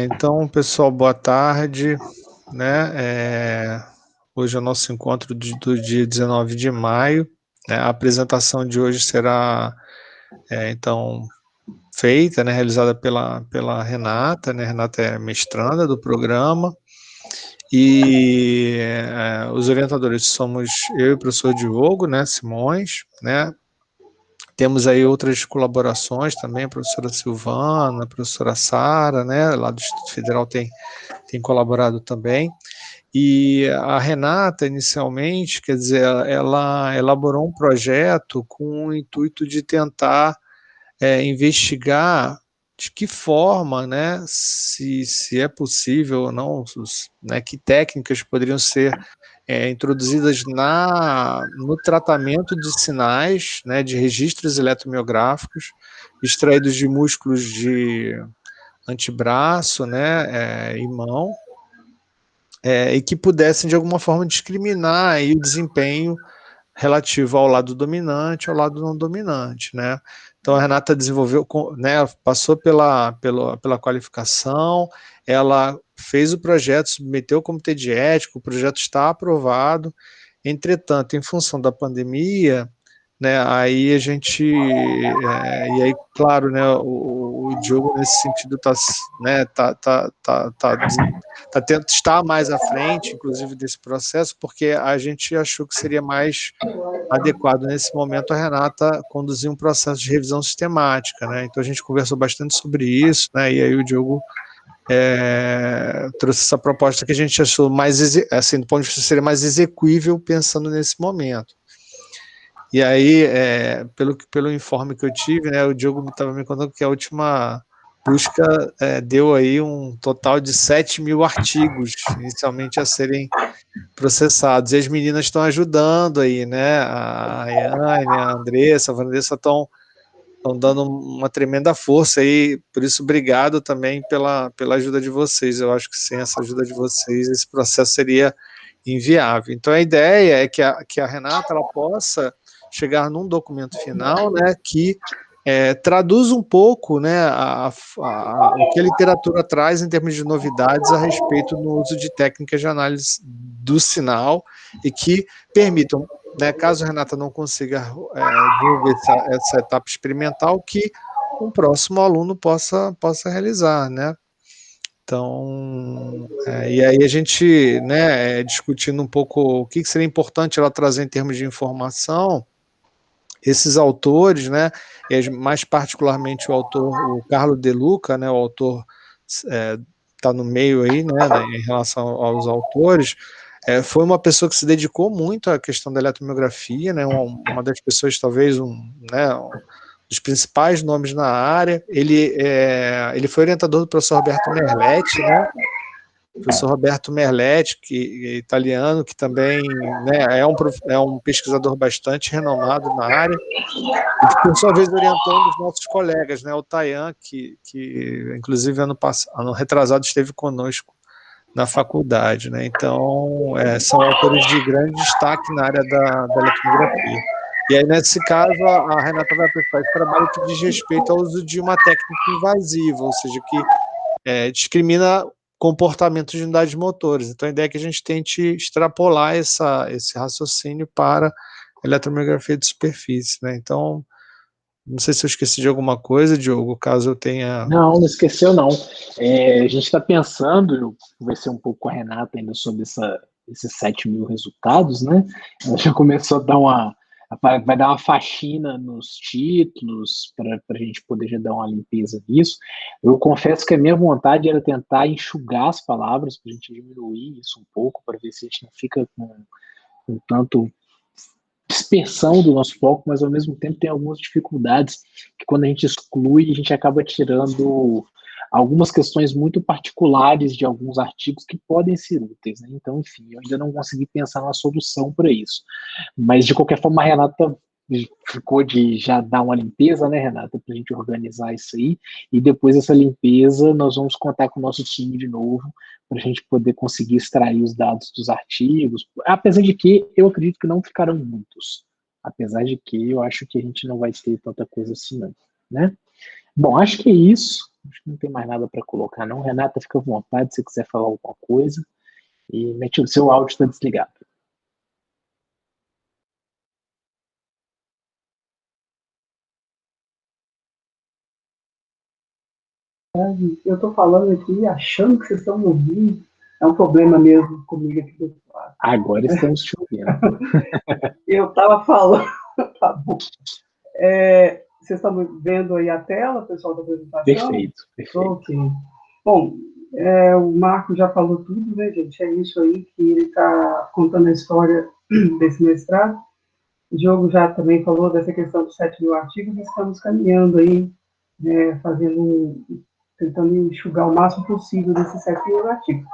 Então, pessoal, boa tarde, né? Hoje é o nosso encontro do dia 19 de maio, né? A apresentação de hoje será, então, feita, né? Realizada pela Renata, né? Renata é mestranda do programa, e os orientadores somos eu e o professor Diogo, né? Simões, né? Temos aí outras colaborações também, a professora Silvana, a professora Sara, né? Lá do Instituto Federal tem colaborado também. E a Renata, inicialmente, quer dizer, ela elaborou um projeto com o intuito de tentar investigar de que forma, né, se é possível ou não, né, que técnicas poderiam ser introduzidas no tratamento de sinais, né, de registros eletromiográficos extraídos de músculos de antebraço, né, e mão, e que pudessem, de alguma forma, discriminar aí o desempenho relativo ao lado dominante, ao lado não dominante, né? Então a Renata desenvolveu, né, passou pela qualificação, ela fez o projeto, submeteu ao comitê de ética, o projeto está aprovado. Entretanto, em função da pandemia, né, aí a gente, e aí, claro, né, o Diogo nesse sentido né, está mais à frente, inclusive, desse processo, porque a gente achou que seria mais adequado nesse momento a Renata conduzir um processo de revisão sistemática, né? Então a gente conversou bastante sobre isso, né? E aí o Diogo trouxe essa proposta que a gente achou mais, assim, do ponto de vista seria mais execuível pensando nesse momento. E aí, pelo informe que eu tive, né, o Diogo estava me contando que a última busca deu aí um total de 7.000 artigos inicialmente a serem processados, e as meninas estão ajudando aí, né, a Ayane, a Andressa, a Vanessa estão dando uma tremenda força aí, por isso obrigado também pela ajuda de vocês. Eu acho que sem essa ajuda de vocês esse processo seria inviável. Então a ideia é que a Renata ela possa chegar num documento final, né, que traduz um pouco, né, o que a literatura traz em termos de novidades a respeito do uso de técnicas de análise do sinal e que permitam, né, caso a Renata não consiga desenvolver essa etapa experimental, que um próximo aluno possa realizar, né? Então, e aí a gente, né, discutindo um pouco o que seria importante ela trazer em termos de informação, esses autores, né, mais particularmente o autor, o Carlo De Luca, né, o autor está no meio aí, né, em relação aos autores, foi uma pessoa que se dedicou muito à questão da eletromiografia, né, uma das pessoas, talvez, né, um dos principais nomes na área. Ele foi orientador do professor Roberto Merletti, né, professor Roberto Merletti, que é italiano, que também, né, é um pesquisador bastante renomado na área, e que, por sua vez, orientou um dos nossos colegas, né, o Tayan, que inclusive ano retrasado esteve conosco na faculdade, né? Então, são autores de grande destaque na área da eletromiografia. E aí, nesse caso, a Renata vai prestar esse trabalho que diz respeito ao uso de uma técnica invasiva, ou seja, que discrimina comportamentos de unidades motores. Então, a ideia é que a gente tente extrapolar esse raciocínio para a eletromiografia de superfície, né? Então, não sei se eu esqueci de alguma coisa, Diogo, caso eu tenha... Não esqueceu, não. A gente está pensando, eu conversei um pouco com a Renata ainda sobre esses 7.000 resultados, né? Ela já começou a dar vai dar uma faxina nos títulos, para a gente poder já dar uma limpeza nisso. Eu confesso que a minha vontade era tentar enxugar as palavras, para a gente diminuir isso um pouco, para ver se a gente não fica com tanto dispersão do nosso foco, mas ao mesmo tempo tem algumas dificuldades que quando a gente exclui, a gente acaba tirando algumas questões muito particulares de alguns artigos que podem ser úteis, né? Então, enfim, eu ainda não consegui pensar numa solução para isso. Mas, de qualquer forma, a Renata ficou de já dar uma limpeza, né, Renata, para a gente organizar isso aí, e depois dessa limpeza nós vamos contar com o nosso time de novo, para a gente poder conseguir extrair os dados dos artigos, apesar de que eu acredito que não ficarão muitos, apesar de que eu acho que a gente não vai ter tanta coisa assim, não, né? Bom, acho que é isso. Acho que não tem mais nada para colocar, não. Renata, fica à vontade se você quiser falar alguma coisa. E mete o seu áudio está desligado. Eu estou falando aqui, achando que vocês estão me ouvindo. É um problema mesmo comigo aqui do lado. Agora estamos te ouvindo. Eu estava falando. Tá bom. Vocês estão vendo aí a tela, pessoal, da apresentação? Perfeito, perfeito. Ok. Bom, o Marco já falou tudo, né, gente? É isso aí que ele está contando a história desse mestrado. O Diogo já também falou dessa questão dos 7.000 artigos, e estamos caminhando aí, né, tentando enxugar o máximo possível desses 7.000 artigos.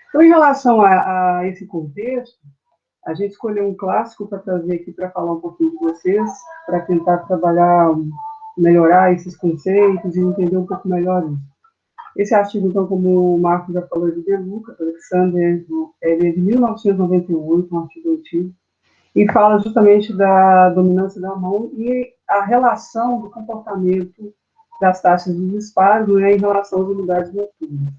Então, em relação a esse contexto, a gente escolheu um clássico para trazer aqui para falar um pouquinho de vocês, para tentar trabalhar, melhorar esses conceitos e entender um pouco melhor isso. Esse artigo, então, como o Marco já falou, de De Luca, Alexander, ele é de 1998, um artigo antigo, e fala justamente da dominância da mão e a relação do comportamento das taxas de disparo, né, em relação às unidades noturnas.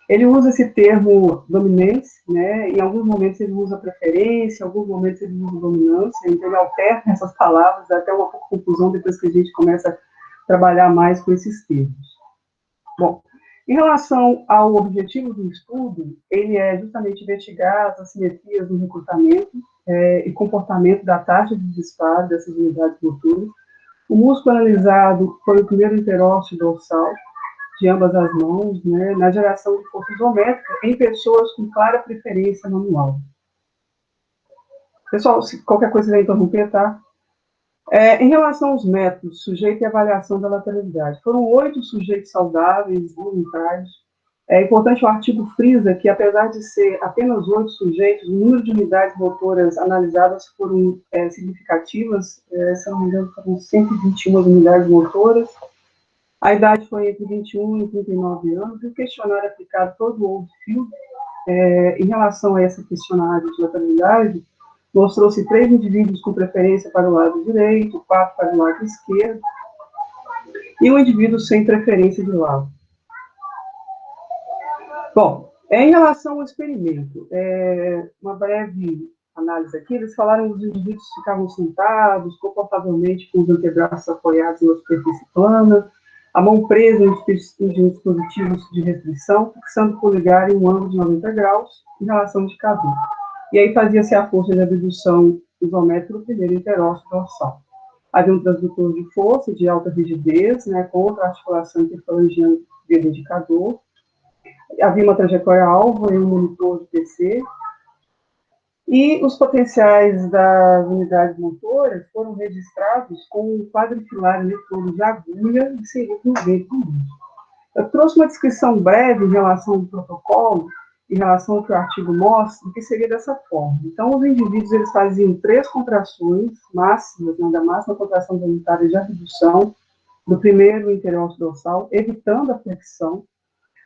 Ele usa esse termo dominância, né, em alguns momentos ele usa preferência, em alguns momentos ele usa dominância, então ele alterna essas palavras, dá até uma confusão depois que a gente começa a trabalhar mais com esses termos. Bom, em relação ao objetivo do estudo, ele é justamente investigar as assimetrias no recrutamento e comportamento da taxa de disparo dessas unidades noturnas. O músculo analisado foi o primeiro interósseo dorsal de ambas as mãos, né, na geração de força isométrica em pessoas com clara preferência manual. Pessoal, se qualquer coisa vai interromper, tá? Em relação aos métodos, sujeito e avaliação da lateralidade. Foram 8 sujeitos saudáveis, voluntários. É importante o artigo frisa que, apesar de ser apenas 8 sujeitos, o número de unidades motoras analisadas foram significativas, se não me engano, foram 121 unidades motoras. A idade foi entre 21 e 39 anos, e o questionário aplicado todo o Oldfield, em relação a esse questionário de lateralidade, mostrou-se 3 indivíduos com preferência para o lado direito, 4 para o lado esquerdo, e um indivíduo sem preferência de lado. Bom, em relação ao experimento, uma breve análise aqui, eles falaram que os indivíduos ficavam sentados, confortavelmente com os antebraços apoiados em uma superfície plana, a mão presa em dispositivos de restrição, fixando o polegar em um ângulo de 90 graus em relação ao indicador. E aí fazia-se a força de abdução isométrica do primeiro interósseo dorsal. Havia um transdutor de força de alta rigidez, né, contra a articulação interfalangeana do indicador. Havia uma trajetória alvo e um monitor de PC. E os potenciais das unidades motoras foram registrados com um quadrifilar eletrodo de agulha inserido no vento. Eu trouxe uma descrição breve em relação ao protocolo, em relação ao que o artigo mostra, que seria dessa forma. Então, os indivíduos eles faziam 3 contrações máximas, né, da máxima contração voluntária de abdução do primeiro interósseo dorsal, evitando a flexão.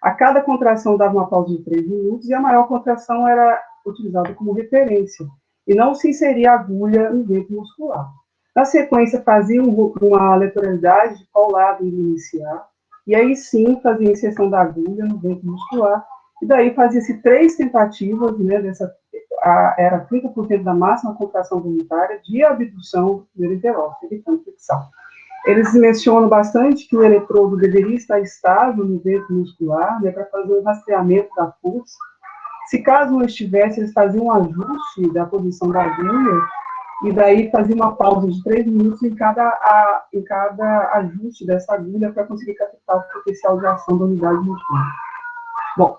A cada contração dava uma pausa de 3 minutos e a maior contração era utilizada como referência, e não se inseria agulha no vento muscular. Na sequência, fazia uma lateralidade de qual lado iniciar, e aí sim fazia a inserção da agulha no vento muscular, e daí fazia-se 3 tentativas, né, era 30% da máxima contração voluntária de abdução do primeiro interósseo, evitando flexão. Eles mencionam bastante que o eletrodo deveria estar estável no vento muscular, né, para fazer o rastreamento da força. Se caso não estivesse, eles faziam um ajuste da posição da agulha, e daí faziam uma pausa de 3 minutos em cada ajuste dessa agulha para conseguir captar o potencial de ação da unidade motora. Bom,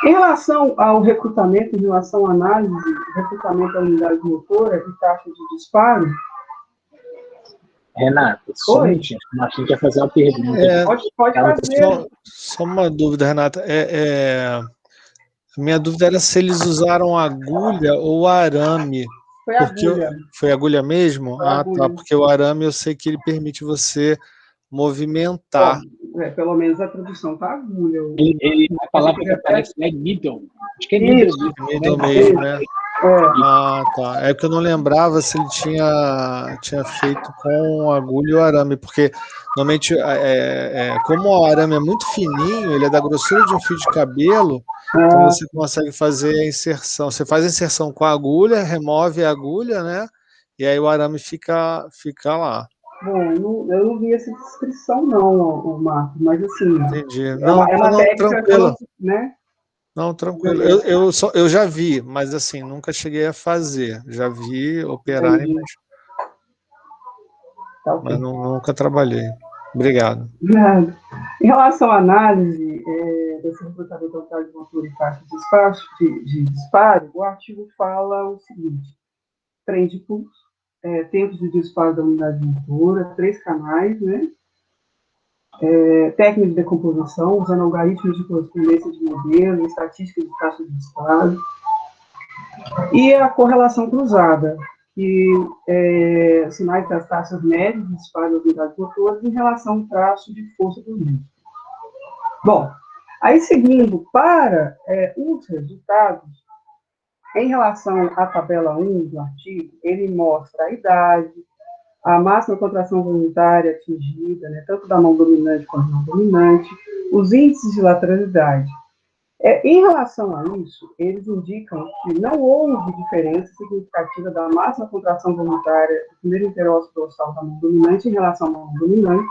em relação ao recrutamento, em relação à análise do recrutamento da unidade motora e taxa de disparo, Renata, só um minutinho, o Marquinhos quer fazer uma pergunta. Pode fazer. Só uma dúvida, Renata. A minha dúvida era se eles usaram agulha ou arame. Foi agulha. Foi agulha mesmo? Foi agulha. Tá, porque o arame eu sei que ele permite você movimentar. Bom, pelo menos a tradução tá agulha. A palavra que aparece é needle. Acho que é needle. needle Mesmo, né? Ah, tá. É que eu não lembrava se ele tinha feito com agulha ou arame, porque normalmente, como o arame é muito fininho, ele é da grossura de um fio de cabelo, então você consegue fazer a inserção. Você faz a inserção com a agulha, remove a agulha, né? E aí o arame fica lá. Bom, eu não vi essa descrição não, Marcos, mas assim, Entendi. é Não, uma não, técnica, tranquilo. né? Não, tranquilo. Eu já vi, mas assim, nunca cheguei a fazer. Já vi operarem, Entendi. Tá ok. mas nunca trabalhei. Obrigado. Nada. Em relação à análise desse recrutamento total de motor e taxa de disparo, o artigo fala o seguinte: trem de pulso, tempos de disparo da unidade motora, 3 canais, né? Técnica de decomposição, usando algoritmos de correspondência de modelo, estatística de taxa de disparo, e a correlação cruzada, que sinais das taxas médias de disparo das unidades motoras em relação ao traço de força do músculo. Bom, aí seguindo para os resultados, em relação à tabela 1 do artigo, ele mostra a idade, a máxima contração voluntária atingida, né, tanto da mão dominante quanto da mão dominante, os índices de lateralidade. Em relação a isso, eles indicam que não houve diferença significativa da máxima contração voluntária do primeiro interósseo dorsal da mão dominante em relação à mão dominante,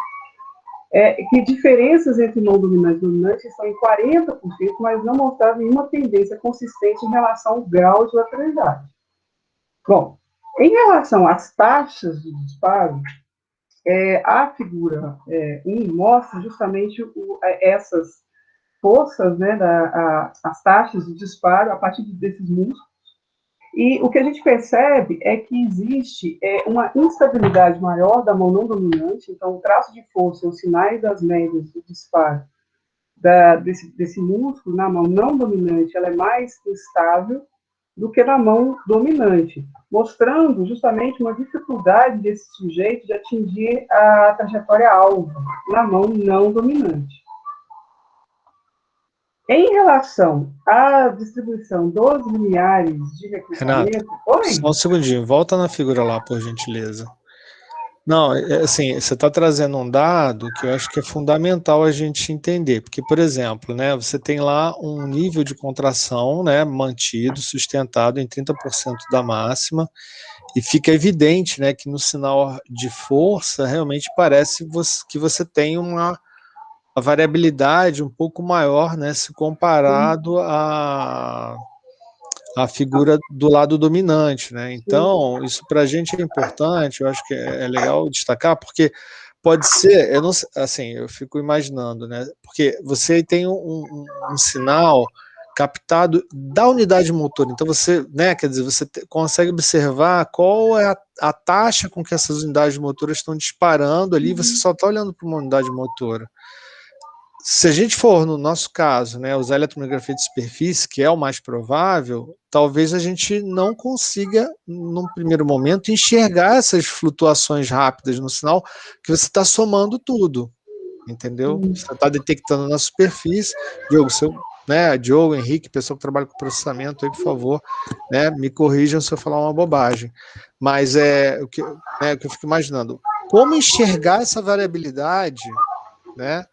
que diferenças entre mão dominante e dominante estão em 40%, mas não mostraram nenhuma tendência consistente em relação ao grau de lateralidade. Bom, em relação às taxas de disparo, a figura 1 mostra justamente essas forças, né, as taxas de disparo a partir desses músculos. E o que a gente percebe é que existe uma instabilidade maior da mão não dominante, então o traço de força, os sinais das médias de disparo desse músculo na mão não dominante, ela é mais instável do que na mão dominante, mostrando justamente uma dificuldade desse sujeito de atingir a trajetória alvo na mão não dominante. Em relação à distribuição dos limiares de recrutamento... Renato, só um segundinho, volta na figura lá, por gentileza. Não, assim, você está trazendo um dado que eu acho que é fundamental a gente entender, porque, por exemplo, né, você tem lá um nível de contração, né, mantido, sustentado em 30% da máxima, e fica evidente, né, que no sinal de força realmente parece que você tem uma variabilidade um pouco maior, né, se comparado à figura do lado dominante, né? Então, isso para a gente é importante, eu acho que é legal destacar, porque pode ser, eu não assim, eu fico imaginando, né? Porque você tem um sinal captado da unidade motora, então você, né, quer dizer, você consegue observar qual é a taxa com que essas unidades motoras estão disparando ali, você só está olhando para uma unidade motora. Se a gente for, no nosso caso, né, usar eletromiografia de superfície, que é o mais provável, talvez a gente não consiga, num primeiro momento, enxergar essas flutuações rápidas no sinal, que você está somando tudo, entendeu? Você está detectando na superfície. Diogo, Henrique, pessoa que trabalha com processamento, aí, por favor, né, me corrijam se eu falar uma bobagem. Mas o que eu fico imaginando, como enxergar essa variabilidade, né,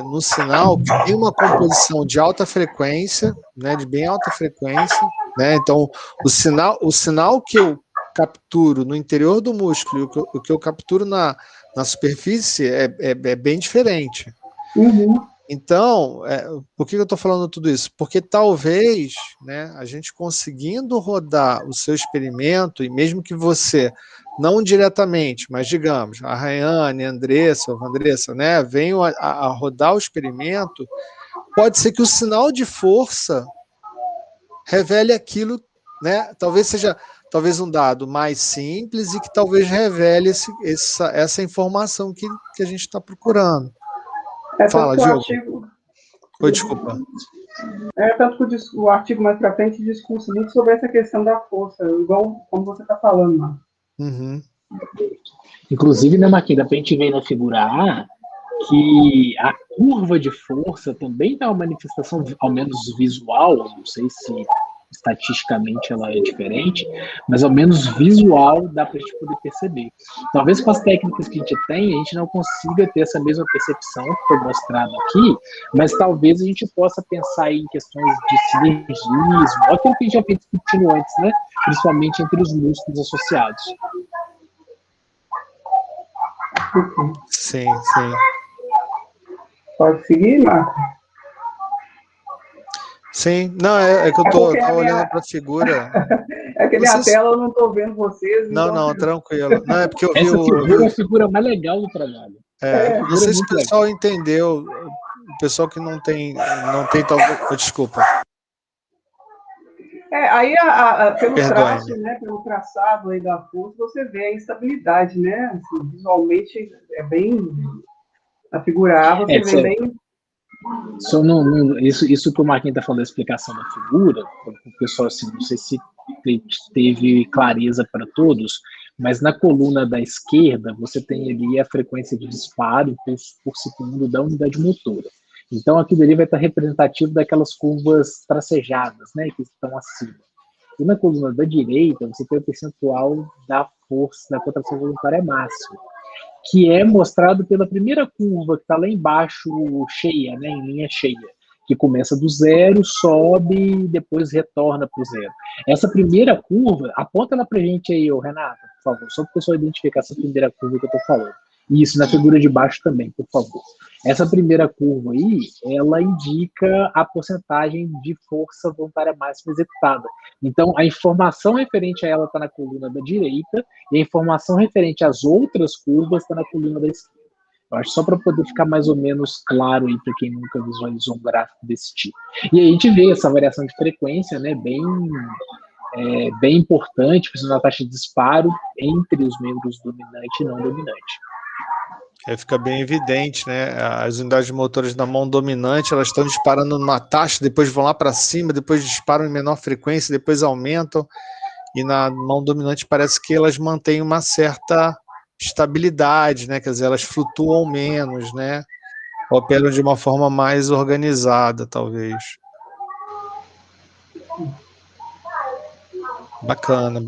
no sinal que tem uma composição de alta frequência, né, de bem alta frequência, né, então o sinal que eu capturo no interior do músculo e o que eu capturo na superfície é bem diferente. Uhum. Então, por que eu estou falando tudo isso? Porque talvez, né, a gente conseguindo rodar o seu experimento, e mesmo que você não diretamente, mas digamos, a Rayane, a Andressa, né, venham a rodar o experimento, pode ser que o sinal de força revele aquilo, né, talvez seja um dado mais simples e que talvez revele essa informação que a gente está procurando. Fala, Diogo. Oi, desculpa. Tanto que o artigo mais para frente discute muito sobre essa questão da força, igual como você está falando, Marcos. Uhum. Inclusive, né, Marquinhos, dá para a gente ver na figura A que a curva de força também dá uma manifestação, ao menos visual, não sei se estatisticamente ela é diferente, mas ao menos visual dá para a gente poder perceber. Talvez com as técnicas que a gente tem, a gente não consiga ter essa mesma percepção que foi mostrada aqui, mas talvez a gente possa pensar em questões de sinergismo, aquilo que a gente já fez discutindo antes, né? Principalmente entre os músculos associados. Sim, sim. Pode seguir, Marco? Sim, não, é que eu tô olhando para a figura. É que minha tela eu não estou vendo vocês. Não, então... não, tranquilo. Não, é porque eu vi essa figura é a figura mais legal do trabalho. Não sei se o pessoal entendeu, o pessoal que não tem talvez. Desculpa. Aí pelo traço, né, pelo traçado aí da força, você vê a instabilidade, né? Assim, visualmente é bem afigurável, você vê bem. Só isso que o Marquinhos está falando da explicação da figura, o pessoal assim, não sei se teve clareza para todos, mas na coluna da esquerda você tem ali a frequência de disparo por segundo da unidade motora. Então aquilo ali vai estar representativo daquelas curvas tracejadas, né, que estão acima. E na coluna da direita você tem o percentual da força da contração voluntária máxima, que é mostrado pela primeira curva que está lá embaixo, cheia, né, em linha cheia, que começa do zero, sobe e depois retorna para o zero. Essa primeira curva, aponta ela para a gente aí, Renata, por favor, só para o pessoal identificar essa primeira curva que eu estou falando. Isso, na figura de baixo também, por favor. Essa primeira curva aí, ela indica a porcentagem de força voluntária máxima executada. Então, a informação referente a ela está na coluna da direita e a informação referente às outras curvas está na coluna da esquerda. Eu acho só para poder ficar mais ou menos claro aí para quem nunca visualizou um gráfico desse tipo. E aí a gente vê essa variação de frequência, né, bem importante, principalmente na taxa de disparo entre os membros dominante e não dominante. Fica bem evidente, né? As unidades motoras da mão dominante, elas estão disparando numa taxa, depois vão lá para cima, depois disparam em menor frequência, depois aumentam. E na mão dominante parece que elas mantêm uma certa estabilidade, né? Quer dizer, elas flutuam menos, né? Operam de uma forma mais organizada, talvez. Bacana.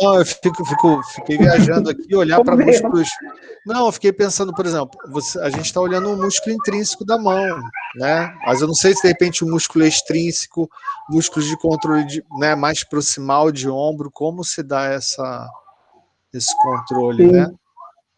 Não, eu fiquei viajando aqui, olhar para músculos. Não, eu fiquei pensando, por exemplo, a gente está olhando um músculo intrínseco da mão, né? Mas eu não sei se de repente o músculo extrínseco, músculos de controle né, mais proximal de ombro, como se dá esse controle, né?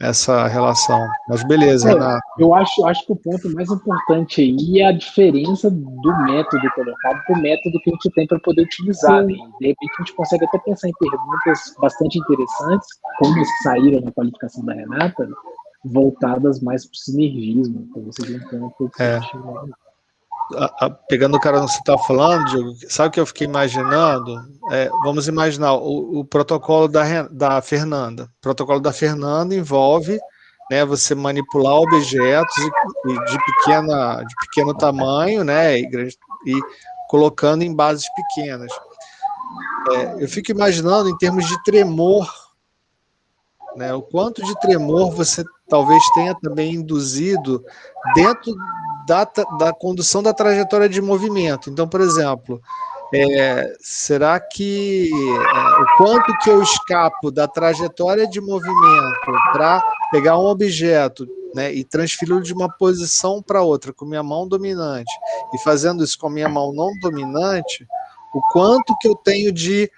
Essa relação. Mas beleza, Renato. Eu acho que o ponto mais importante aí é a diferença do método colocado para o método que a gente tem para poder utilizar. Né? De repente a gente consegue até pensar em perguntas bastante interessantes, como as que saíram na qualificação da Renata, voltadas mais para o sinergismo, para você ver um ponto pegando o cara que você está falando, Diogo, sabe o que eu fiquei imaginando? Vamos imaginar o protocolo da Fernanda. O protocolo da Fernanda envolve, né, você manipular objetos de pequeno tamanho, né, e colocando em bases pequenas. Eu fico imaginando em termos de tremor, né, o quanto de tremor você talvez tenha também induzido dentro da condução da trajetória de movimento. Então, por exemplo, será que o quanto que eu escapo da trajetória de movimento para pegar um objeto, né, e transferi-lo de uma posição para outra com minha mão dominante e fazendo isso com a minha mão não dominante, o quanto que eu tenho de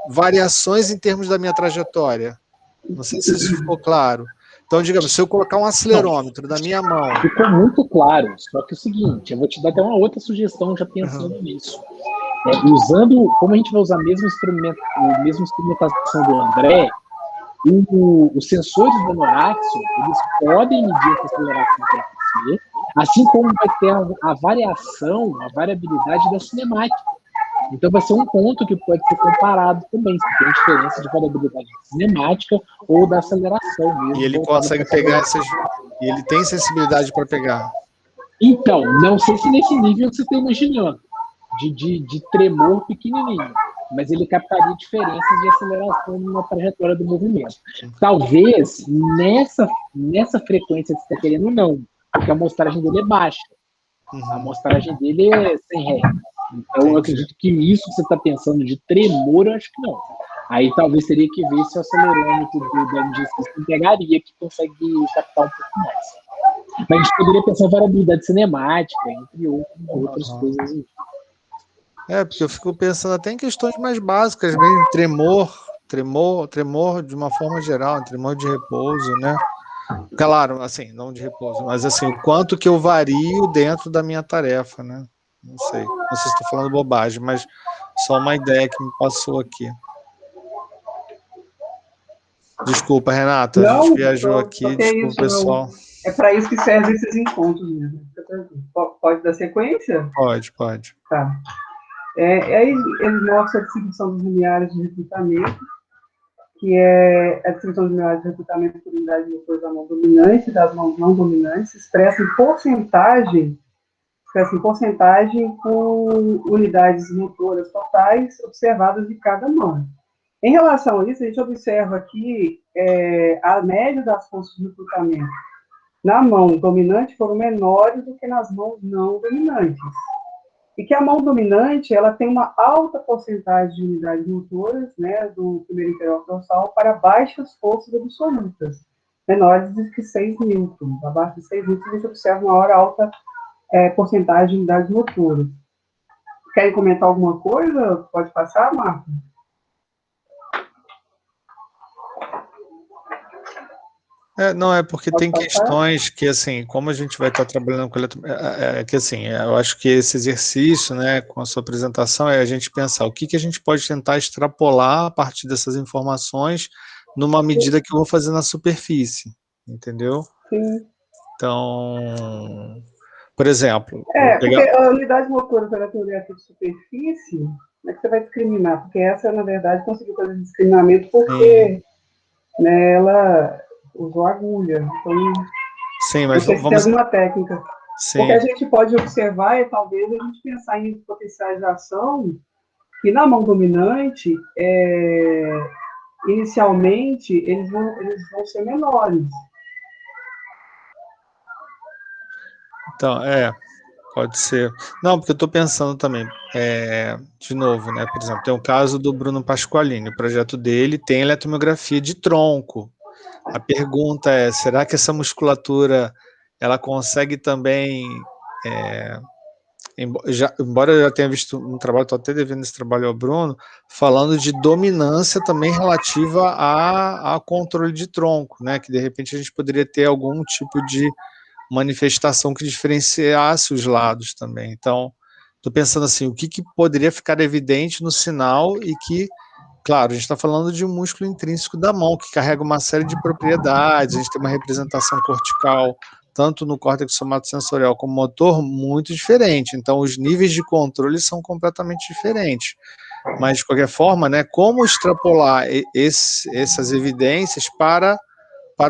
variações em termos da minha trajetória? Não sei se isso ficou claro. Então, digamos, se eu colocar um acelerômetro na minha mão... Ficou muito claro, só que é o seguinte, eu vou te dar até uma outra sugestão já pensando nisso. Usando, como a gente vai usar a mesma instrumentação do André, os sensores do Noraxo, eles podem medir essa aceleração para você, assim como vai ter a variabilidade da cinemática. Então vai ser um ponto que pode ser comparado também, se tem diferença de variabilidade cinemática ou da aceleração mesmo. E ele consegue pegar e ele tem sensibilidade para pegar. Então, não sei se nesse nível que você está imaginando, de tremor pequenininho, mas ele captaria diferenças de aceleração na trajetória do movimento. Talvez nessa frequência que você está querendo, não, porque a amostragem dele é baixa. A amostragem dele é 100 Hz. Então, eu acredito que nisso que você está pensando de tremor, eu acho que não. Aí talvez teria que ver se o acelerômetro do MG System pegaria, que consegue captar um pouco mais. Mas a gente poderia pensar em variabilidade cinemática, entre outras coisas. Porque eu fico pensando até em questões mais básicas mesmo, tremor de uma forma geral, tremor de repouso, né? Claro, assim, não de repouso, mas assim, o quanto que eu vario dentro da minha tarefa, né? Não sei se estou falando bobagem, mas só uma ideia que me passou aqui. Desculpa, Renata, a gente viajou aqui, desculpa, isso, pessoal. É para isso que servem esses encontros mesmo. Pode dar sequência? Pode. Tá. Aí ele mostra a distribuição dos limiares de recrutamento, que é a distribuição dos limiares de recrutamento por unidade de motor da mão dominante e das mãos não dominantes, expressa em porcentagem com unidades motoras totais observadas de cada mão. Em relação a isso, a gente observa aqui a média das forças de recrutamento na mão dominante foram menores do que nas mãos não dominantes. E que a mão dominante ela tem uma alta porcentagem de unidades motoras, né, do primeiro interior dorsal para baixas forças absolutas, menores do que 6 newtons. Abaixo de 6 newtons, a gente observa uma maior alta porcentagem de unidades motoras. Querem comentar alguma coisa? Pode passar, Marco? Não, é porque tem questões que, assim, como a gente vai estar trabalhando com que assim, eu acho que esse exercício, né, com a sua apresentação, é a gente pensar o que a gente pode tentar extrapolar a partir dessas informações numa medida que eu vou fazer na superfície, entendeu? Sim. Então, por exemplo... porque a unidade motora pela teoria de superfície, como é que você vai discriminar? Porque essa, na verdade, conseguiu fazer discriminamento porque ela usou agulha. Então, sim, mas vamos... Tem alguma técnica. Sim. O que a gente pode observar talvez a gente pensar em potenciais de ação que na mão dominante, inicialmente, eles vão ser menores. Então, pode ser. Não, porque eu estou pensando também, de novo, né? Por exemplo, tem o caso do Bruno Pasqualini, o projeto dele tem eletromiografia de tronco. A pergunta é, será que essa musculatura, ela consegue também, embora eu já tenha visto um trabalho, estou até devendo esse trabalho ao Bruno, falando de dominância também relativa a controle de tronco, né? Que de repente a gente poderia ter algum tipo de manifestação que diferenciasse os lados também. Então, estou pensando assim, o que poderia ficar evidente no sinal e que, claro, a gente está falando de um músculo intrínseco da mão, que carrega uma série de propriedades, a gente tem uma representação cortical, tanto no córtex somatosensorial como motor, muito diferente. Então, os níveis de controle são completamente diferentes. Mas, de qualquer forma, né, como extrapolar essas evidências para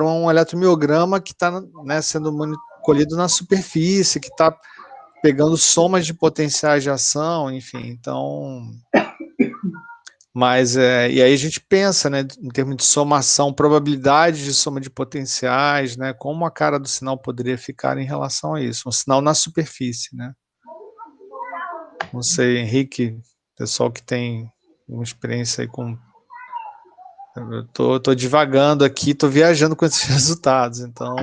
um eletromiograma que está, né, sendo colhido na superfície, que está pegando somas de potenciais de ação, enfim, então... Mas, e aí a gente pensa, né, em termos de somação, probabilidade de soma de potenciais, né, como a cara do sinal poderia ficar em relação a isso, um sinal na superfície, né? Não sei, Henrique, pessoal que tem uma experiência aí com... Eu tô divagando aqui, tô viajando com esses resultados, então...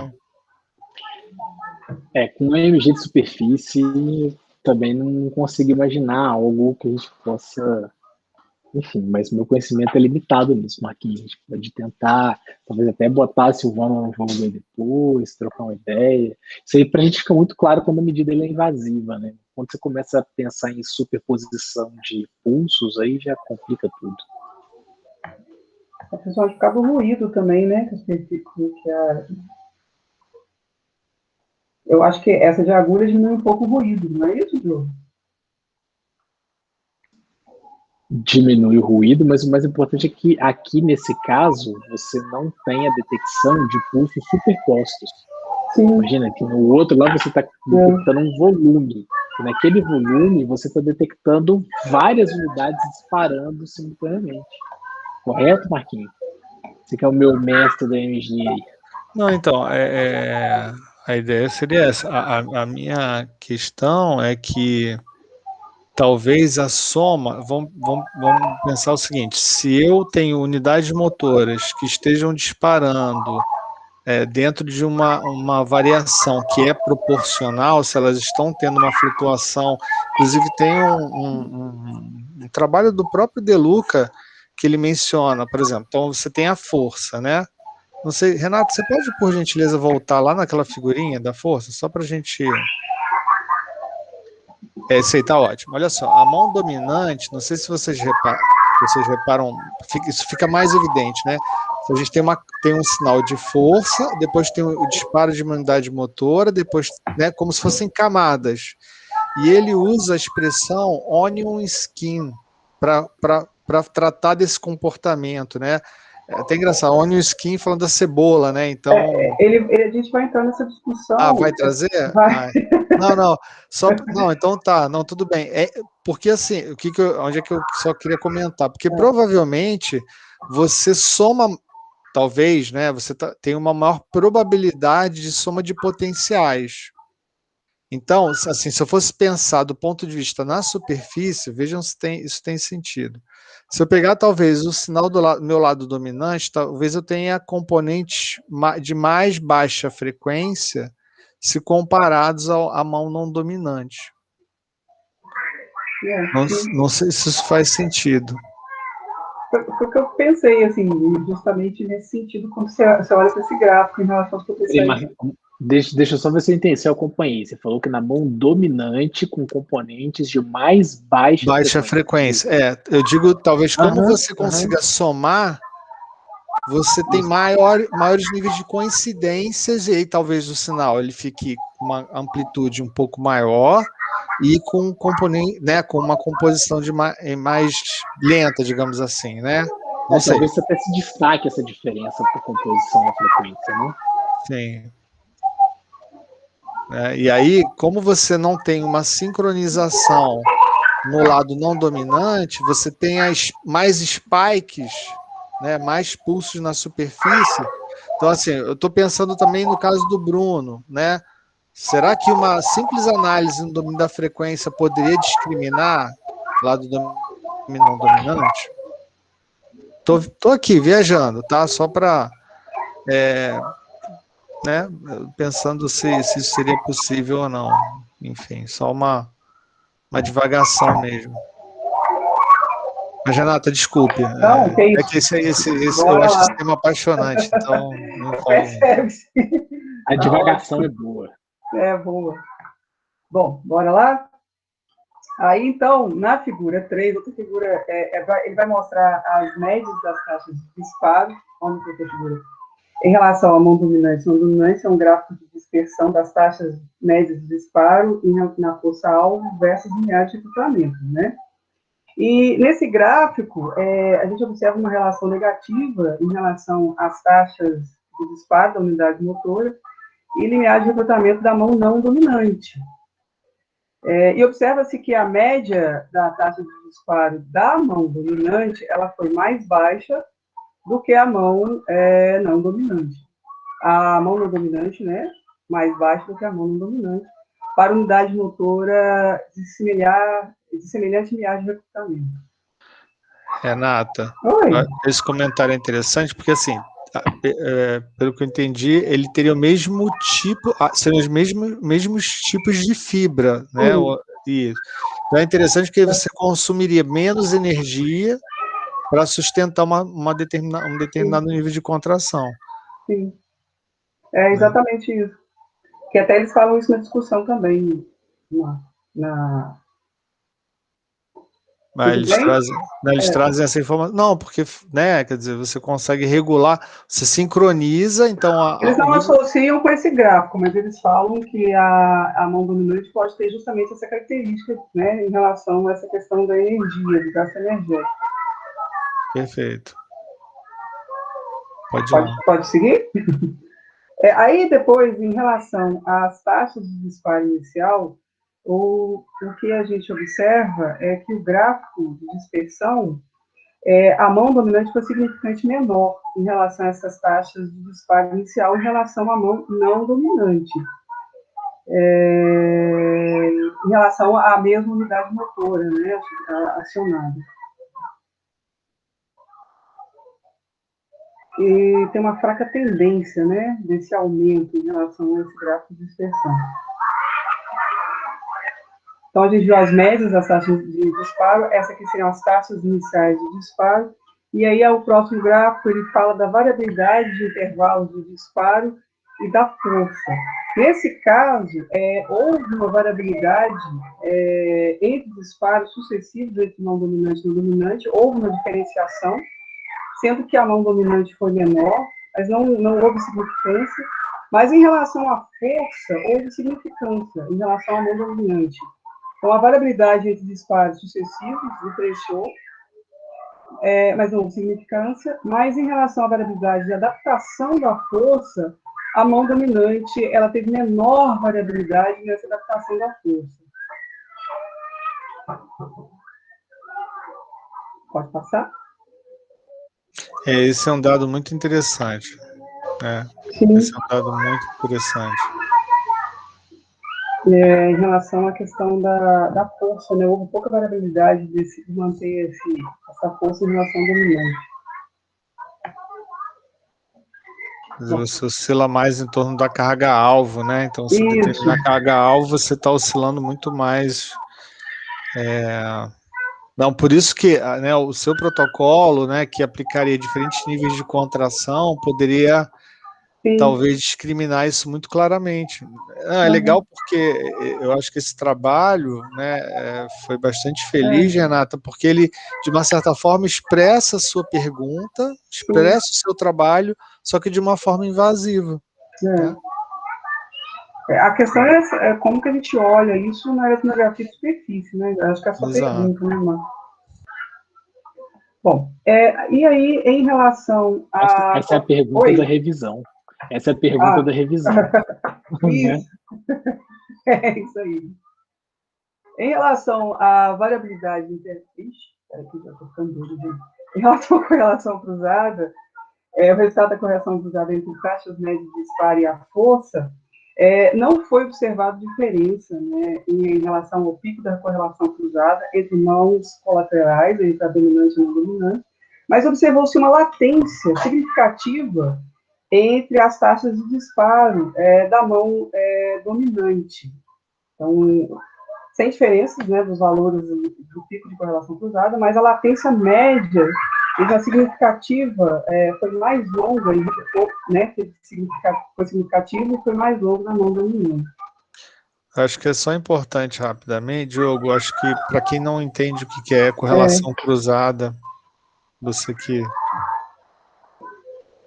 Com o MG de superfície, também não consigo imaginar algo que a gente possa... Enfim, mas meu conhecimento é limitado nisso, Marquinhos. A gente pode tentar, talvez até botar a Silvana no jogo depois, trocar uma ideia. Isso aí pra gente fica muito claro quando a medida é invasiva, né? Quando você começa a pensar em superposição de pulsos, aí já complica tudo. A pessoa ficar do ruído também, né? Eu acho que essa de agulha diminui um pouco o ruído, não é isso, Diogo? Diminui o ruído, mas o mais importante é que aqui nesse caso você não tem a detecção de pulsos superpostos. Sim. Imagina que no outro lá você está detectando um volume. E naquele volume você está detectando várias unidades disparando simultaneamente. Correto, Marquinhos? Você que é o meu mestre da MG aí. Não, então, a ideia seria essa. A minha questão é que talvez a soma, vamos pensar o seguinte, se eu tenho unidades motoras que estejam disparando dentro de uma variação que é proporcional, se elas estão tendo uma flutuação, inclusive tem um trabalho do próprio De Luca que ele menciona, por exemplo, então você tem a força, né? Não sei, Renato, você pode, por gentileza, voltar lá naquela figurinha da força, só para a gente... Esse aí tá ótimo. Olha só, a mão dominante, não sei se vocês reparam, isso fica mais evidente, né? A gente tem um sinal de força, depois tem o disparo de uma unidade motora, depois, né, como se fossem camadas. E ele usa a expressão onion skin para tratar desse comportamento, né? É até engraçado, onion skin falando da cebola, né? Então. A gente vai entrar nessa discussão. Vai trazer? Vai. Não, não, então tá, não, tudo bem. Porque assim, onde é que eu só queria comentar? Porque provavelmente você soma, talvez, né? Você tem uma maior probabilidade de soma de potenciais. Então, assim, se eu fosse pensar do ponto de vista na superfície, vejam se isso tem sentido. Se eu pegar, talvez, o sinal do meu lado dominante, talvez eu tenha componentes de mais baixa frequência se comparados à mão não dominante. Não sei se isso faz sentido. Porque eu pensei, assim, justamente nesse sentido, quando você olha para esse gráfico em relação aos potenciais. Deixa eu só ver se eu entendi, se eu acompanhei. Você falou que na mão dominante, com componentes de mais baixa frequência. Eu digo, talvez, como você consiga somar, você tem maiores níveis de coincidências, e aí talvez o sinal ele fique com uma amplitude um pouco maior e com um componente, né, com uma composição mais lenta, digamos assim, né? Não sei. Talvez até se destaque essa diferença por composição da frequência, né? Sim. E aí, como você não tem uma sincronização no lado não dominante, você tem mais spikes, né, mais pulsos na superfície. Então, assim, eu estou pensando também no caso do Bruno, né? Será que uma simples análise no domínio da frequência poderia discriminar lado não dominante? Tô aqui viajando, tá? Só para né, pensando se isso seria possível ou não. Enfim, só uma divagação mesmo. Mas, Renata, desculpe. Não, é que eu acho esse tema apaixonante, então não envolve. Percebe-se. A divagação é boa. É boa. Bom, bora lá? Aí, então, na figura 3, outra figura, ele vai mostrar as médias das taxas de disparo, onde fica a figura. Em relação à mão dominante, mão dominante é um gráfico de dispersão das taxas médias de disparo na força-alvo versus unidade de recrutamento, né? E nesse gráfico, a gente observa uma relação negativa em relação às taxas de disparo da unidade motora e limiar de recrutamento da mão não dominante. E observa-se que a média da taxa de disparo da mão dominante ela foi mais baixa do que a mão não dominante. A mão não dominante, né, mais baixa do que a mão não dominante, para unidade motora de semelhante linhagem de recrutamento. Renata, Oi. Esse comentário é interessante porque, assim, pelo que eu entendi, ele teria o mesmo tipo, seriam os mesmos tipos de fibra, né? Isso. Então é interessante porque você consumiria menos energia para sustentar um determinado nível de contração. Sim. É exatamente isso. Que até eles falam isso na discussão também. Mas eles trazem essa informação. Não, porque, né, quer dizer, você consegue regular, você sincroniza, então... Eles não associam com esse gráfico, mas eles falam que a mão dominante pode ter justamente essa característica, né, em relação a essa questão da energia, do gasto energético. Perfeito. Pode seguir? Aí, depois, em relação às taxas de disparo inicial, o que a gente observa é que o gráfico de dispersão, a mão dominante foi significativamente menor em relação a essas taxas de disparo inicial em relação à mão não dominante. em relação à mesma unidade motora, né, acionada. E tem uma fraca tendência, né, desse aumento em relação a esse gráfico de dispersão. Então, a gente viu as médias das taxas de disparo, essa aqui seriam as taxas iniciais de disparo, e aí o próximo gráfico, ele fala da variabilidade de intervalos de disparo e da força. Nesse caso, houve uma variabilidade entre disparos sucessivos entre mão dominante e não dominante, houve uma diferenciação, sendo que a mão dominante foi menor, mas não houve significância, mas em relação à força, houve significância em relação à mão dominante. Então, a variabilidade entre disparos sucessivos diferenciou, mas não houve significância, mas em relação à variabilidade de adaptação da força, a mão dominante ela teve menor variabilidade nessa adaptação da força. Pode passar? Esse é um dado muito interessante. Né? Esse é um dado muito interessante. Em relação à questão da força, né? Houve pouca variabilidade de manter essa força em relação ao dominante. Você oscila mais em torno da carga-alvo, né? Então, se determinar a carga-alvo, você está oscilando muito mais. Não, por isso que, né, o seu protocolo, né, que aplicaria diferentes níveis de contração, poderia talvez discriminar isso muito claramente. É legal porque eu acho que esse trabalho, né, foi bastante feliz, Renata, porque ele, de uma certa forma, expressa a sua pergunta, expressa o seu trabalho, só que de uma forma invasiva. Né? A questão é como que a gente olha isso na etnografia de superfície, né? Acho que é a sua pergunta, né, Marco? Bom, e aí, em relação a... Essa é a pergunta da revisão. Essa é a pergunta da revisão. Isso. É isso aí. Em relação à variabilidade em relação à correlação cruzada, o resultado da correlação cruzada entre taxas médias de disparo e a força, não foi observado diferença, né, em relação ao pico da correlação cruzada entre mãos colaterais, entre a dominante e a não dominante, mas observou-se uma latência significativa entre as taxas de disparo da mão dominante. Então, sem diferenças, né, dos valores do pico de correlação cruzada, mas a latência média, a significativa, foi mais longa, né, foi significativo e foi mais longa na mão dominante. Acho que é só importante, rapidamente, Diogo, acho que para quem não entende o que é correlação cruzada, você que...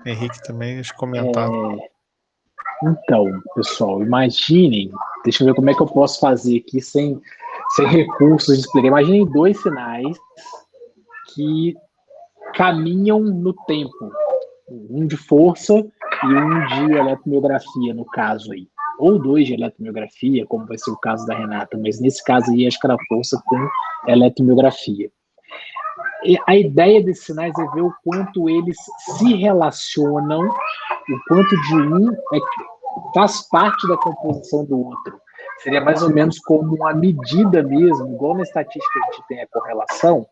Henrique também, deixa eu comentar. Então, pessoal, imaginem, deixa eu ver como é que eu posso fazer aqui sem recursos de explicar. Imaginem dois sinais que caminham no tempo, um de força e um de eletromiografia, no caso aí. Ou dois de eletromiografia, como vai ser o caso da Renata, mas nesse caso aí acho que era força com eletromiografia. E a ideia desses sinais é ver o quanto eles se relacionam, o quanto de um faz parte da composição do outro. Seria mais ou menos como uma medida mesmo, igual na estatística a gente tem a correlação,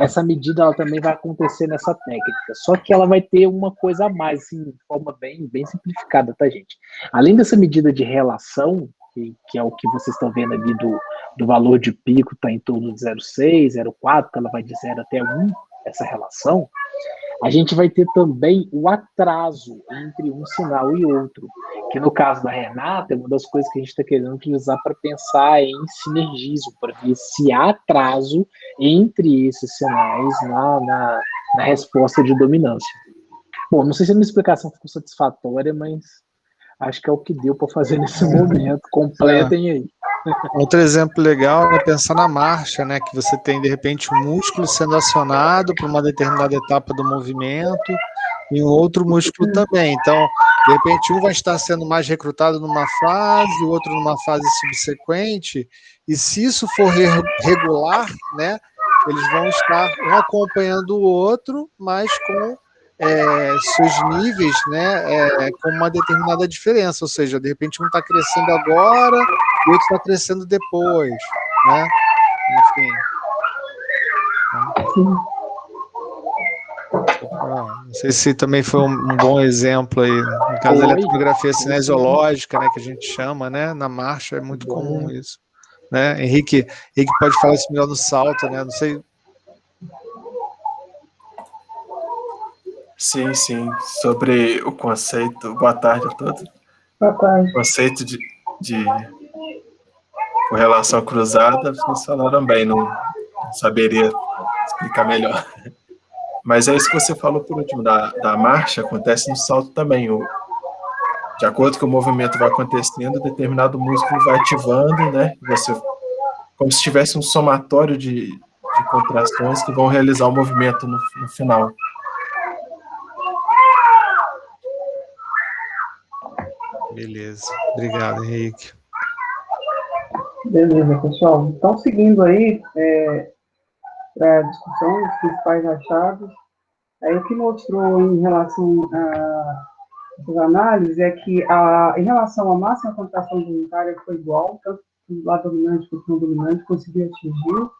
essa medida ela também vai acontecer nessa técnica, só que ela vai ter uma coisa a mais, assim, de forma bem simplificada, tá, gente? Além dessa medida de relação, que é o que vocês estão vendo ali do valor de pico, está em torno de 0,6, 0,4, que ela vai de 0 até 1, essa relação, a gente vai ter também o atraso entre um sinal e outro, que no caso da Renata é uma das coisas que a gente está querendo utilizar para pensar em sinergismo, para ver se há atraso entre esses sinais na resposta de dominância. Bom, não sei se a minha explicação ficou satisfatória, mas acho que é o que deu para fazer nesse momento. Completem aí. Outro exemplo legal é pensar na marcha, né? Que você tem, de repente, um músculo sendo acionado para uma determinada etapa do movimento e um outro músculo também. Então, de repente, um vai estar sendo mais recrutado numa fase, o outro numa fase subsequente, e se isso for regular, né? Eles vão estar um acompanhando o outro, mas com seus níveis, né, com uma determinada diferença, ou seja, de repente um está crescendo agora e o outro está crescendo depois, né? Enfim. Não sei se também foi um bom exemplo aí. No caso da eletromiografia cinesiológica, né, que a gente chama, né, na marcha é muito comum isso, né? Henrique pode falar isso melhor no salto, né? Não sei. Sim, sobre o conceito. Boa tarde a todos. Boa tarde. O conceito de correlação cruzada, vocês falaram bem, não saberia explicar melhor. Mas é isso que você falou por último, da marcha, acontece no salto também. De acordo com o movimento vai acontecendo, determinado músculo vai ativando, né? Como se tivesse um somatório de contrações que vão realizar o movimento no final. Beleza. Obrigado, Henrique. Beleza, pessoal. Então, seguindo aí para a discussão dos principais achados, aí o que mostrou em relação às análises é que em relação à máxima contração voluntária foi igual, tanto o lado dominante quanto o não dominante conseguiu atingir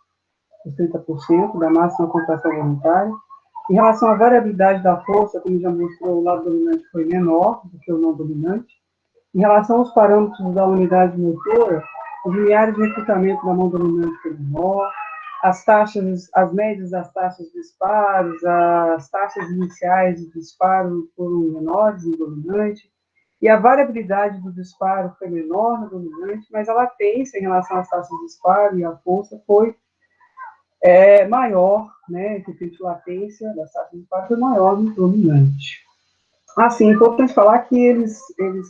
os 30% da máxima contração voluntária. Em relação à variabilidade da força, como já mostrou, o lado dominante foi menor do que o não dominante. Em relação aos parâmetros da unidade motora, os limiares de recrutamento da mão dominante foi menor, as médias das taxas de disparos, as taxas iniciais de disparo foram menores no dominante, e a variabilidade do disparo foi menor no dominante, mas a latência em relação às taxas de disparo e a força foi maior, né, o efeito de latência das taxas de disparo foi maior no dominante. Assim, é importante falar que eles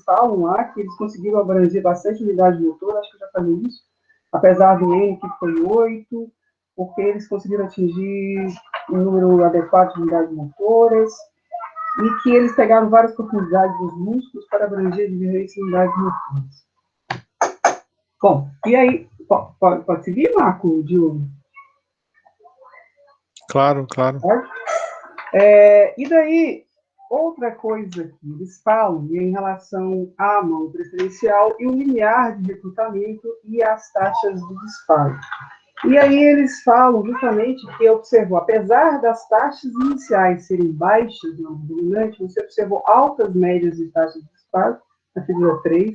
falam lá que eles conseguiram abranger bastante unidade motora, acho que eu já falei isso, apesar do N, que foi 8, porque eles conseguiram atingir um número adequado de unidades motoras, e que eles pegaram várias profundidades dos músculos para abranger diferentes unidades motoras. Bom, e aí, pode seguir, Marco, Diogo? Claro. Pode? E daí, outra coisa que eles falam é em relação à mão preferencial e o limiar de recrutamento e as taxas de disparo. E aí eles falam justamente que observou, apesar das taxas iniciais serem baixas na mão dominante, você observou altas médias de taxas de disparo, na figura 3,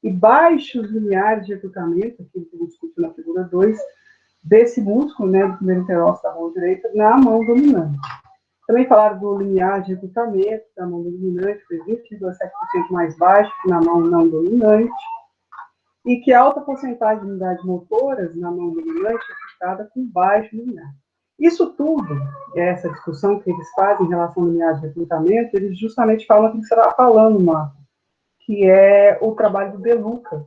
e baixos limiares de recrutamento, aquilo que a gente discutiu na figura 2, desse músculo, né, do primeiro interócito da mão direita, na mão dominante. Também falaram do limiar de recrutamento da mão dominante, foi 20,7% mais baixo que na mão não dominante, e que a alta porcentagem de unidades motoras na mão dominante é afetada com baixo limiar. Isso tudo, essa discussão que eles fazem em relação ao limiar de recrutamento, eles justamente falam aquilo que você estava falando, Marco, que é o trabalho do De Luca,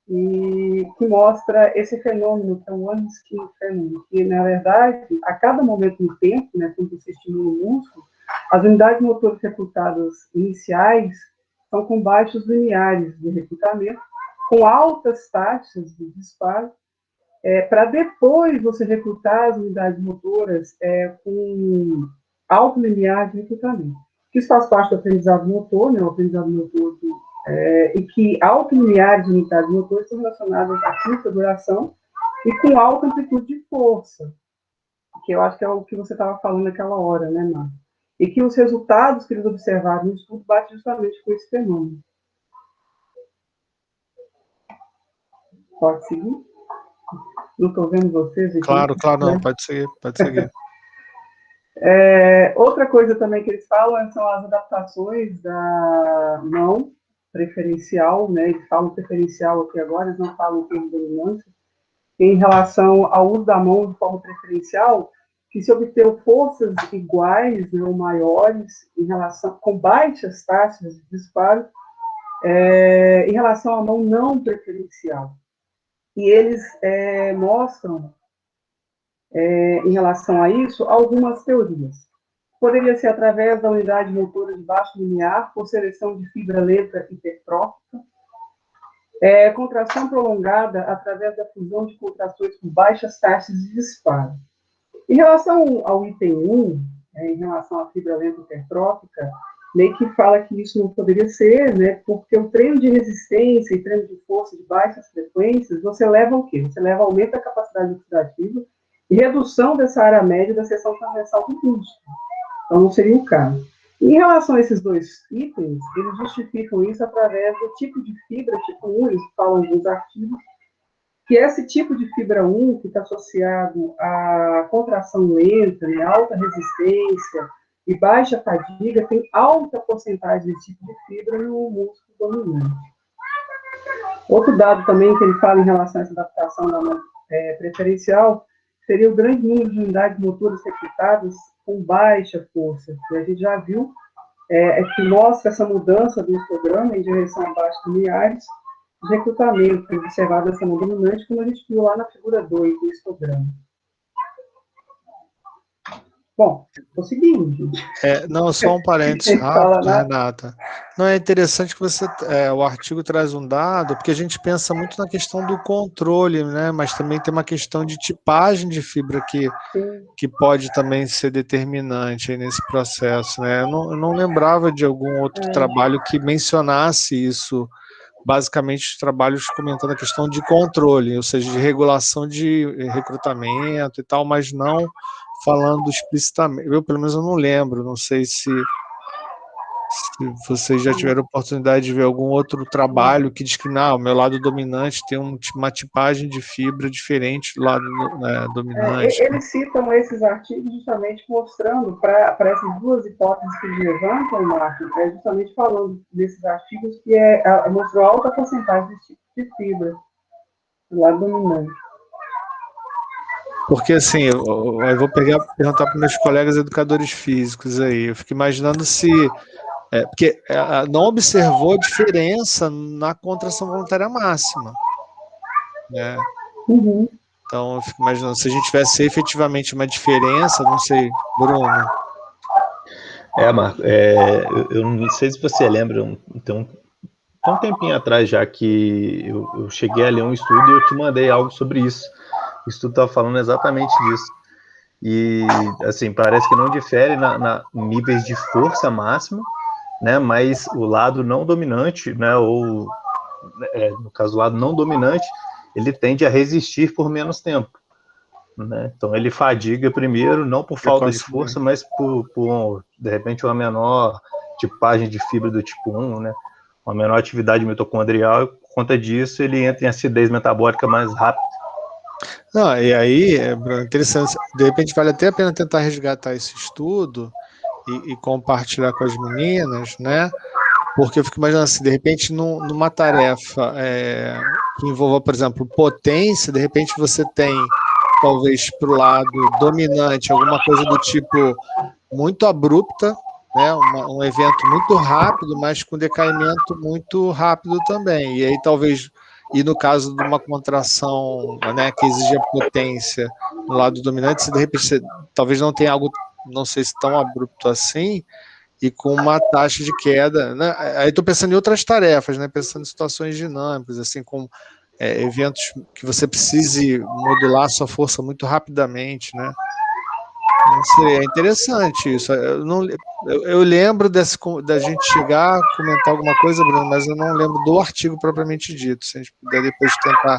e que mostra esse fenômeno, que é um one-skin fenômeno, que, na verdade, a cada momento no tempo, né, quando você estimula o músculo, as unidades motoras recrutadas iniciais são com baixos limiares de recrutamento, com altas taxas de disparo, para depois você recrutar as unidades motoras com alto limiar de recrutamento. Isso faz parte do aprendizado motor, né, o aprendizado motor e que alto limiar de unidades motoras estão relacionadas à curta duração e com alta amplitude de força, que eu acho que é o que você estava falando naquela hora, né, Marco? E que os resultados que eles observaram no estudo batem justamente com esse fenômeno. Pode seguir? Não estou vendo vocês. Claro, não, né? Pode seguir. Outra coisa também que eles falam são as adaptações da mão preferencial, né? Eles falam preferencial aqui agora, eles não falam o termo dominância. Em relação ao uso da mão de forma preferencial, que se obteve forças iguais, né, ou maiores, em relação, com baixas taxas de disparo, em relação à mão não preferencial. E eles mostram, em relação a isso, algumas teorias. Poderia ser através da unidade motora de baixo limiar, por seleção de fibra lenta hipertrófica, contração prolongada através da fusão de contrações com baixas taxas de disparo. Em relação ao item 1, em relação à fibra lenta hipertrófica, meio que fala que isso não poderia ser, né, porque o treino de resistência e treino de força de baixas frequências, você leva o quê? Você leva aumento da capacidade oxidativa e redução dessa área média da seção transversal do músculo. Então, não seria o caso. Em relação a esses dois itens, eles justificam isso através do tipo de fibra, tipo 1, eles falam nos artigos, que esse tipo de fibra 1, que está associado à contração lenta, né, alta resistência e baixa fadiga, tem alta porcentagem desse tipo de fibra no músculo dominante. Outro dado também que ele fala em relação a essa adaptação da mão preferencial seria o grande número de unidades motoras recrutadas com baixa força. E a gente já viu que mostra essa mudança do histograma em direção abaixo do milhares de recrutamento observado dessa mão dominante, como a gente viu lá na figura 2 do histograma. Bom, estou seguindo, gente. Não, só um parênteses rápido, Renata. Não, é interessante que o artigo traz um dado, porque a gente pensa muito na questão do controle, né? Mas também tem uma questão de tipagem de fibra que pode também ser determinante aí nesse processo, né? Eu não lembrava de algum outro trabalho que mencionasse isso, basicamente os trabalhos comentando a questão de controle, ou seja, de regulação de recrutamento e tal, mas não falando explicitamente. Eu, pelo menos, eu não lembro, não sei se vocês já tiveram oportunidade de ver algum outro trabalho que diz que o meu lado dominante tem uma tipagem de fibra diferente do lado dominante. Eles citam esses artigos justamente mostrando para essas duas hipóteses que eles levantam, Marco, justamente falando desses artigos que mostrou alta porcentagem desse tipo de fibra do lado dominante. Porque, assim, eu vou perguntar para meus colegas educadores físicos aí, eu fico imaginando se... porque não observou diferença na contração voluntária máxima, né? Uhum. Então, eu fico imaginando, se a gente tivesse efetivamente uma diferença, não sei, Bruno. Marco, eu não sei se você lembra, então, um tempinho atrás já que eu cheguei a ler um estudo e eu te mandei algo sobre isso. O estudo estava falando exatamente disso. E, assim, parece que não difere na níveis de força máxima, né, mas o lado não dominante, né, ou, no caso, o lado não dominante, ele tende a resistir por menos tempo. Né? Então, ele fadiga primeiro, não por falta de força, mas por de repente, uma menor tipagem de fibra do tipo 1, né? Uma menor atividade mitocondrial, e por conta disso, ele entra em acidez metabólica mais rápido. Não, e aí, Bruno, interessante, de repente vale até a pena tentar resgatar esse estudo e compartilhar com as meninas, né? Porque eu fico imaginando assim, de repente, numa tarefa que envolva, por exemplo, potência, de repente você tem, talvez, para o lado dominante, alguma coisa do tipo muito abrupta, né? Um evento muito rápido, mas com decaimento muito rápido também. E aí, talvez... E no caso de uma contração, né, que exige a potência no lado dominante, se de repente você talvez não tenha algo, não sei se tão abrupto assim, e com uma taxa de queda, né? Aí estou pensando em outras tarefas, né, pensando em situações dinâmicas, assim, com eventos que você precise modular sua força muito rapidamente, né? Não sei, é interessante isso. Eu lembro da gente chegar a comentar alguma coisa, Bruno, mas eu não lembro do artigo propriamente dito. Se a gente puder depois tentar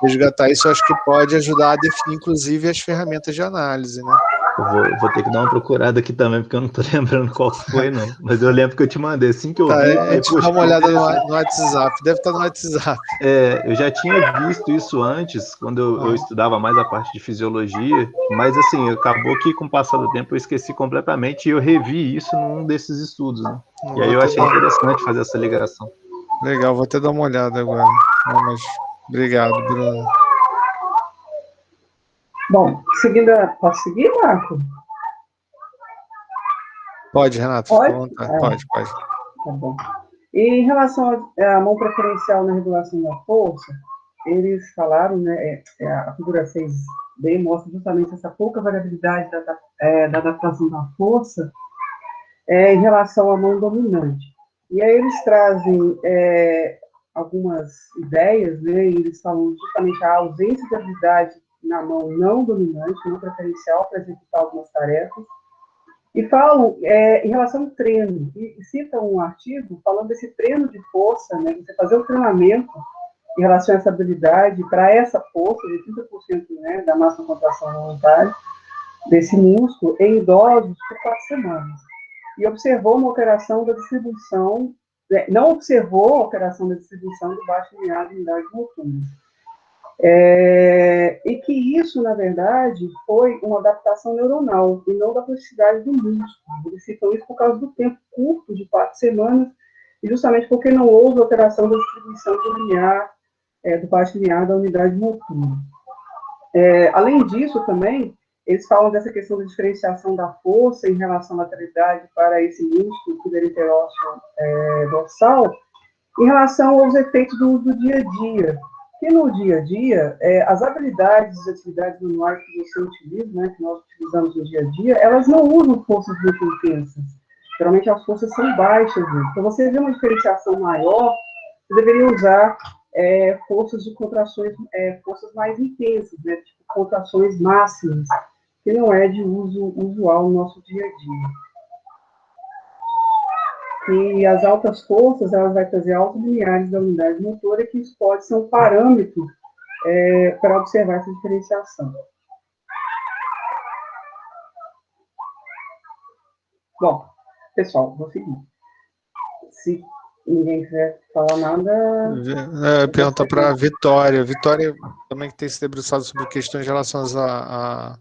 resgatar isso, eu acho que pode ajudar a definir, inclusive, as ferramentas de análise, né? Eu vou ter que dar uma procurada aqui também, porque eu não tô lembrando qual foi, não. Mas eu lembro que eu te mandei assim que eu vi. A gente dá uma olhada no WhatsApp, deve estar no WhatsApp. Eu já tinha visto isso antes, quando eu estudava mais a parte de fisiologia, mas assim, acabou que com o passar do tempo eu esqueci completamente e eu revi isso num desses estudos, né? E aí eu achei interessante fazer essa ligação. Legal, vou até dar uma olhada agora. Mas obrigado, Bruno. Bom, seguindo, posso seguir, Marco? Pode, Renato. Pode? Pode. Tá bom. E em relação à mão preferencial na regulação da força, eles falaram, né, a figura 6b mostra justamente essa pouca variabilidade da adaptação da força em relação à mão dominante. E aí eles trazem algumas ideias, né, e eles falam justamente a ausência de habilidade na mão não dominante, não preferencial, para executar algumas tarefas, E falam em relação ao treino, e citam um artigo falando desse treino de força, né, você fazer o treinamento em relação a essa habilidade, para essa força de 30%, né, da massa contração voluntária, desse músculo, em idosos por 4 semanas. E observou uma alteração da distribuição, não observou a alteração da distribuição do baixo limiar de unidades motoras. E que isso, na verdade, foi uma adaptação neuronal e não da plasticidade do músculo. Eles citam isso por causa do tempo curto de 4 semanas e justamente porque não houve alteração da distribuição do limiar, do baixo limiar da unidade motora. Além disso, também, eles falam dessa questão da diferenciação da força em relação à lateralidade para esse músculo fibulointerósseo dorsal, em relação aos efeitos do dia a dia. Que no dia a dia, as habilidades e atividades manuais que você utiliza, né, que nós utilizamos no dia a dia, elas não usam forças muito intensas. Geralmente as forças são baixas. Né? Para você ver uma diferenciação maior, você deveria usar forças de contrações, forças mais intensas, né, tipo contrações máximas, que não é de uso usual no nosso dia a dia. E as altas forças, elas vão trazer altos limiares da unidade motora, que isso pode ser um parâmetro para observar essa diferenciação. Bom, pessoal, vou seguir. Se ninguém quiser falar nada... Pergunta para a Vitória. Vitória também que tem se debruçado sobre questões relacionadas à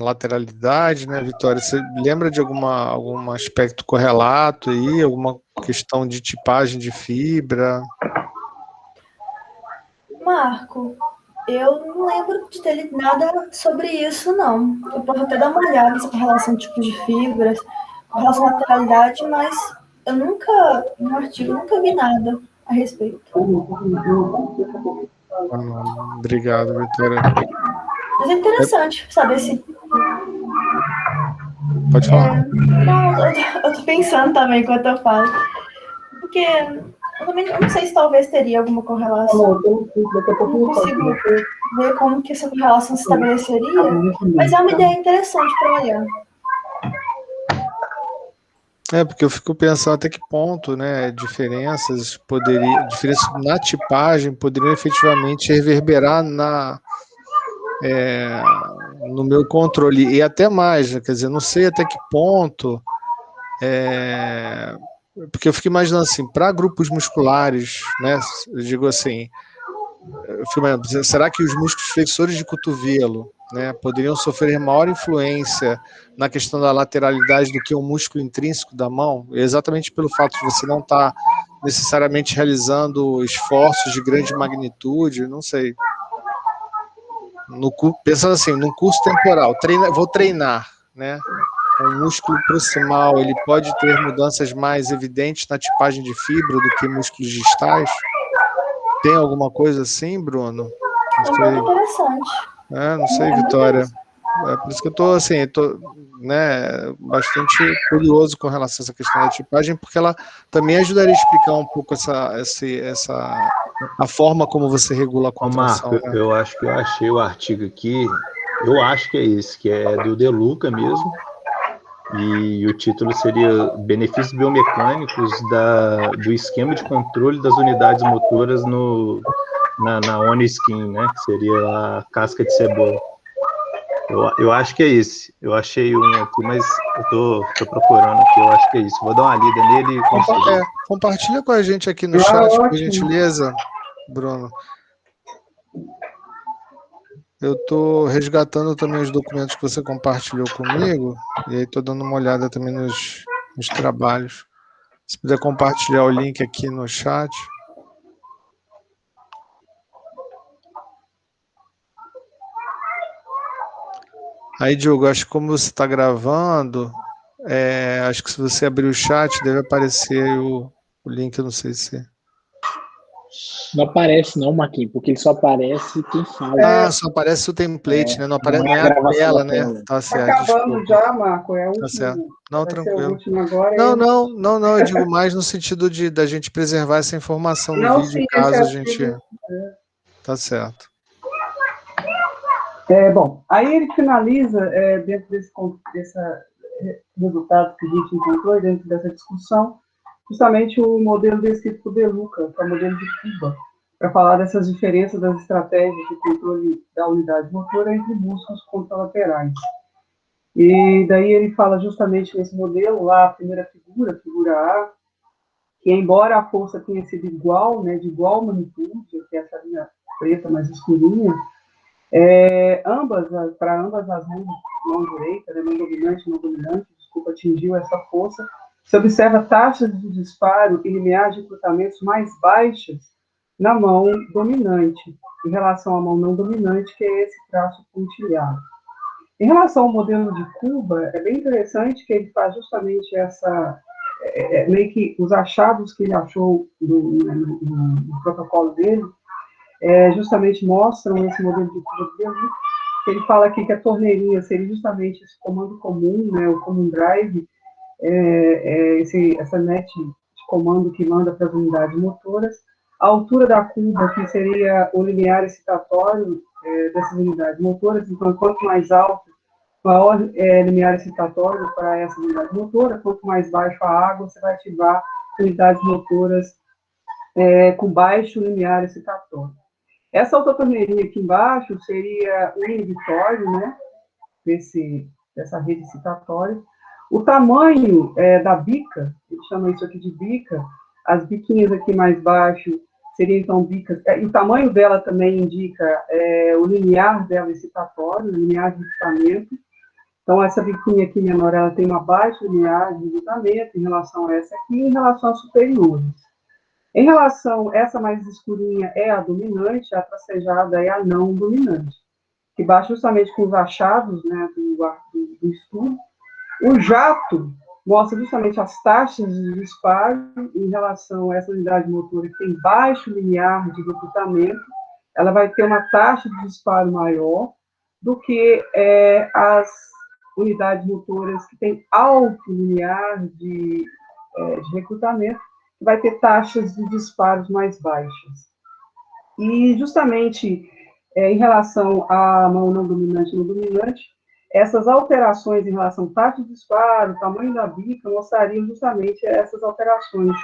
lateralidade, né, Vitória? Você lembra de algum aspecto correlato aí, alguma questão de tipagem de fibra? Marco, eu não lembro de ter lido nada sobre isso, não. Eu posso até dar uma olhada com relação a tipos de fibras, com relação à lateralidade, mas eu nunca, no artigo, nunca vi nada a respeito. Obrigado, Vitória. Mas é interessante saber se... Pode falar. Não, eu tô pensando também enquanto eu falo. Porque eu não sei se talvez teria alguma correlação. Eu não consigo ver como que essa correlação se estabeleceria, mas é uma ideia interessante para olhar. Porque eu fico pensando até que ponto, né, diferenças na tipagem poderiam efetivamente reverberar no meu controle, e até mais, né, quer dizer, não sei até que ponto, porque eu fico imaginando assim, para grupos musculares, né, eu digo assim, será que os músculos flexores de cotovelo, né, poderiam sofrer maior influência na questão da lateralidade do que o músculo intrínseco da mão? Exatamente pelo fato de você não estar necessariamente realizando esforços de grande magnitude, não sei. Pensando assim, num curso temporal, vou treinar, né? O músculo proximal, ele pode ter mudanças mais evidentes na tipagem de fibra do que músculos distais? Tem alguma coisa assim, Bruno? É muito interessante. Não sei, Vitória. Por isso que eu estou assim, né, bastante curioso com relação a essa questão da tipagem, porque ela também ajudaria a explicar um pouco a forma como você regula a contração. Marco, né? eu acho que eu achei o artigo aqui, eu acho que é esse, que é do De Luca mesmo, e o título seria Benefícios Biomecânicos do esquema de controle das unidades motoras na OneSkin, né, que seria a casca de cebola. Eu acho que é esse. Eu achei um aqui, mas eu tô procurando aqui, eu acho que é isso. Vou dar uma lida nele e consigo. Compartilha com a gente aqui no chat, por gentileza, Bruno. Eu estou resgatando também os documentos que você compartilhou comigo, e aí estou dando uma olhada também nos trabalhos. Se puder compartilhar o link aqui no chat. Aí, Diogo, acho que como você está gravando, acho que se você abrir o chat, deve aparecer o link, eu não sei se... Não aparece não, Marquinhos, porque ele só aparece quem fala. Só aparece o template, né? Não aparece nem a tela, né? Tá certo. Acabando desculpa. já, Marco, é o último. Tá certo. Não, vai tranquilo. ser o último agora. Não, eu digo mais no sentido da gente preservar essa informação no vídeo, sim, caso a gente... Tá certo. Bom, aí ele finaliza, dentro resultados que a gente encontrou dentro dessa discussão, justamente o modelo descrito por De Luca, que é o modelo de Kuba, para falar dessas diferenças das estratégias de controle da unidade motora entre músculos contralaterais. E daí ele fala justamente nesse modelo, lá a primeira figura, a figura A, que embora a força tenha sido igual, né, de igual magnitude, que é essa linha preta mais escurinha, para ambas as mão direita, né, mão dominante e não dominante, desculpa, atingiu essa força, se observa taxas de disparo e limiar de recrutamentos mais baixas na mão dominante, em relação à mão não dominante, que é esse traço pontilhado. Em relação ao modelo de Kuba, é bem interessante que ele faz justamente meio que os achados que ele achou no protocolo dele, justamente mostram esse modelo de Kuba dele. Ele fala aqui que a torneirinha seria justamente esse comando comum, né, o common drive, essa net de comando que manda para as unidades motoras. A altura da Kuba, que seria o linear excitatório dessas unidades motoras, então quanto mais alto, maior limiar excitatório para essa unidade motora, quanto mais baixo a água, você vai ativar unidades motoras com baixo limiar excitatório. Essa outra torneirinha aqui embaixo seria o inibitório, né, dessa rede excitatória. O tamanho da bica, ele chama isso aqui de bica, as biquinhas aqui mais baixo seriam então bicas, e o tamanho dela também indica o limiar dela excitatório, o limiar de excitamento. Então, essa biquinha aqui menor, ela tem uma baixa limiar de excitamento em relação a essa aqui, em relação às superiores. Em relação, essa mais escurinha é a dominante, a tracejada é a não dominante, que baixa justamente com os achados, né, do estudo. O jato mostra justamente as taxas de disparo em relação a essa unidade motora que tem baixo limiar de recrutamento, ela vai ter uma taxa de disparo maior do que as unidades motoras que têm alto limiar de recrutamento, que vai ter taxas de disparos mais baixas. E, justamente, em relação à mão não dominante e não dominante, essas alterações em relação à taxa de disparo, tamanho da bica, mostrariam justamente essas alterações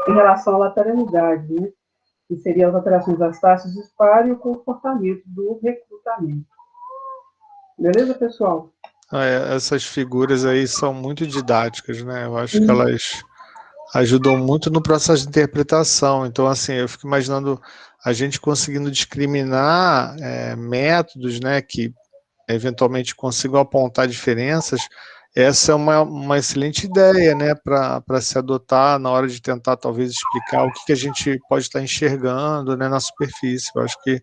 em relação à lateralidade, né? Que seriam as alterações das taxas de disparo e o comportamento do recrutamento. Beleza, pessoal? Essas figuras aí são muito didáticas, né? Eu acho que elas ajudam muito no processo de interpretação. Então, assim, eu fico imaginando a gente conseguindo discriminar métodos, né, que eventualmente consigam apontar diferenças. Essa é uma excelente ideia, né, para se adotar na hora de tentar, talvez, explicar o que a gente pode estar enxergando, né, na superfície. Eu acho que